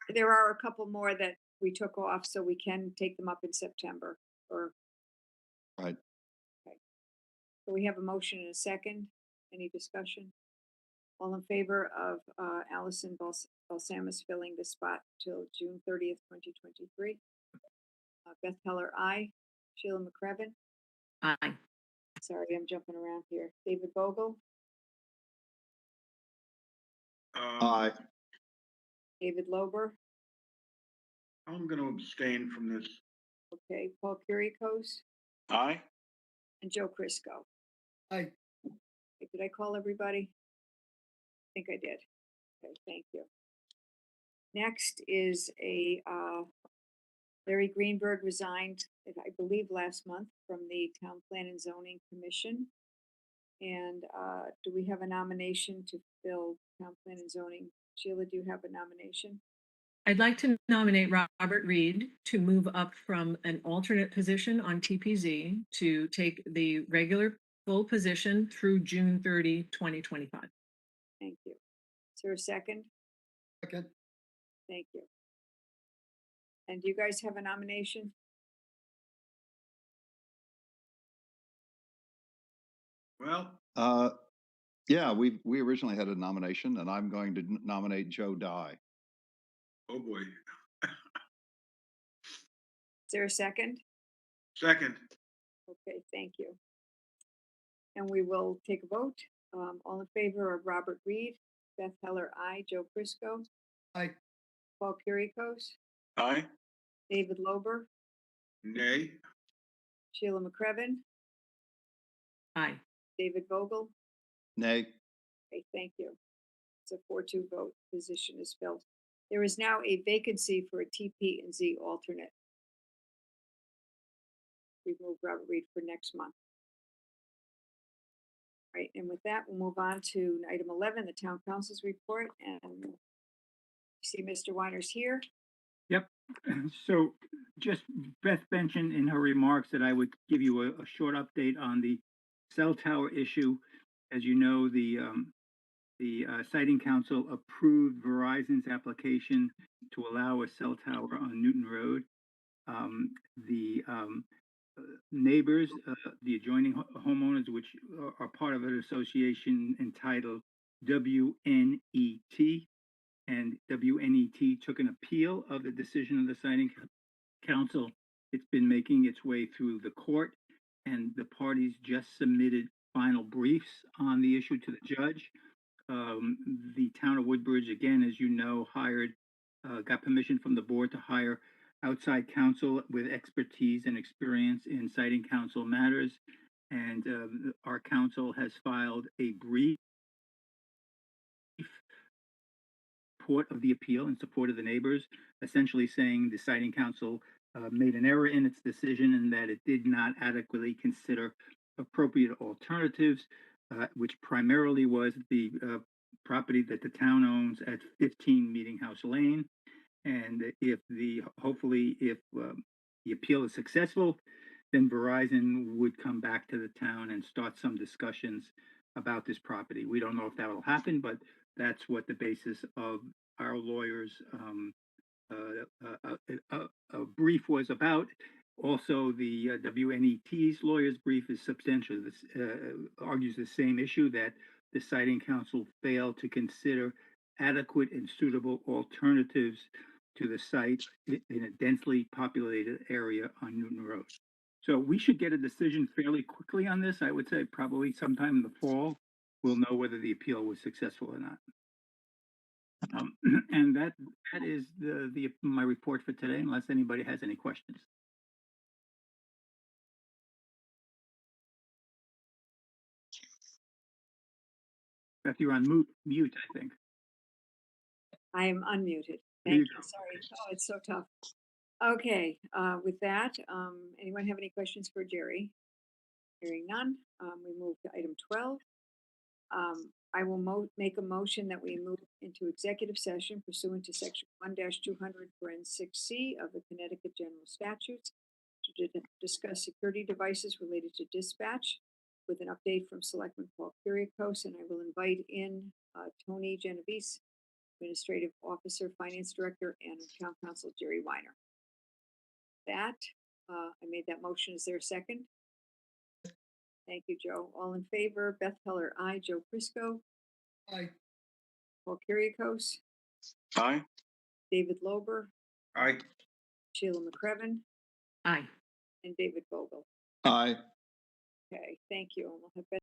There are a couple more that we took off, so we can take them up in September. Right. Okay. So we have a motion and a second. Any discussion? All in favor of Allison Balsamus filling the spot till June 30th, 2023? Beth Heller, aye. Sheila McCrevin? Aye. Sorry, I'm jumping around here. David Vogel? Aye. David Lober? I'm going to abstain from this. Okay, Paul Kuriakose? Aye. And Joe Crisco? Aye. Okay, did I call everybody? I think I did. Okay, thank you. Next is Larry Greenberg resigned, I believe, last month from the Town Plan and Zoning Commission. And do we have a nomination to fill Town Plan and Zoning? Sheila, do you have a nomination? I'd like to nominate Robert Reed to move up from an alternate position on TPZ to take the regular full position through June 30, 2025. Thank you. Is there a second? Second. Thank you. And do you guys have a nomination? Well, yeah, we originally had a nomination, and I'm going to nominate Joe Dye. oh boy. Is there a second? Second. Okay, thank you. And we will take a vote. All in favor of Robert Reed? Beth Heller, aye. Joe Crisco? Aye. Paul Kuriakose? Aye. David Lober? Nay. Sheila McCrevin? Aye. David Vogel? Nay. Okay, thank you. It's a 4-2 vote. Position is filled. There is now a vacancy for a TP and Z alternate. We've moved Robert Reed for next month. Right, and with that, we'll move on to item 11, the town council's report, and you see Mr. Weiner's here. Yep. So just Beth mentioned in her remarks that I would give you a short update on the cell tower issue. As you know, the Siting Council approved Verizon's application to allow a cell tower on Newton Road. The neighbors, the adjoining homeowners, which are part of an association entitled WNET, and WNET took an appeal of the decision of the Siting Council. It's been making its way through the court, and the parties just submitted final briefs on the issue to the judge. The town of Woodbridge, again, as you know, got permission from the board to hire outside counsel with expertise and experience in Siting Council matters. And our council has filed a brief support of the appeal in support of the neighbors, essentially saying the Siting Council made an error in its decision and that it did not adequately consider appropriate alternatives, which primarily was the property that the town owns at 15 Meeting House Lane. And hopefully if the appeal is successful, then Verizon would come back to the town and start some discussions about this property. We don't know if that will happen, but that's what the basis of our lawyers' brief was about. Also, the WNET's lawyer's brief is substantial. This argues the same issue, that the siting council failed to consider adequate and suitable alternatives to the site in a densely populated area on Newton Road. So we should get a decision fairly quickly on this. I would say probably sometime in the fall, we'll know whether the appeal was successful or not. And that is my report for today, unless anybody has any questions. Beth, you're on mute, I think. I am unmuted. There you Thank you. Sorry. Oh, it's so tough. Okay, with that, anyone have any questions for Jerry? Hearing none, we move to item 12. I will make a motion that we move into executive session pursuant to section 1-200 6C of the Connecticut General Statutes to discuss security devices related to dispatch with an update from Selectman Paul Kyriakos, and I will invite in Tony Genovese, Administrative Officer, Finance Director, and Town Council Jerry Weiner. That, I made that motion. Is there a second? Thank you, Joe. All in favor? Beth Heller, aye. Joe Prisco. Aye. Paul Kyriakos. Aye. David Lober. Aye. Sheila McCrevin. Aye. And David Vogel. Aye. Okay, thank you. And we'll have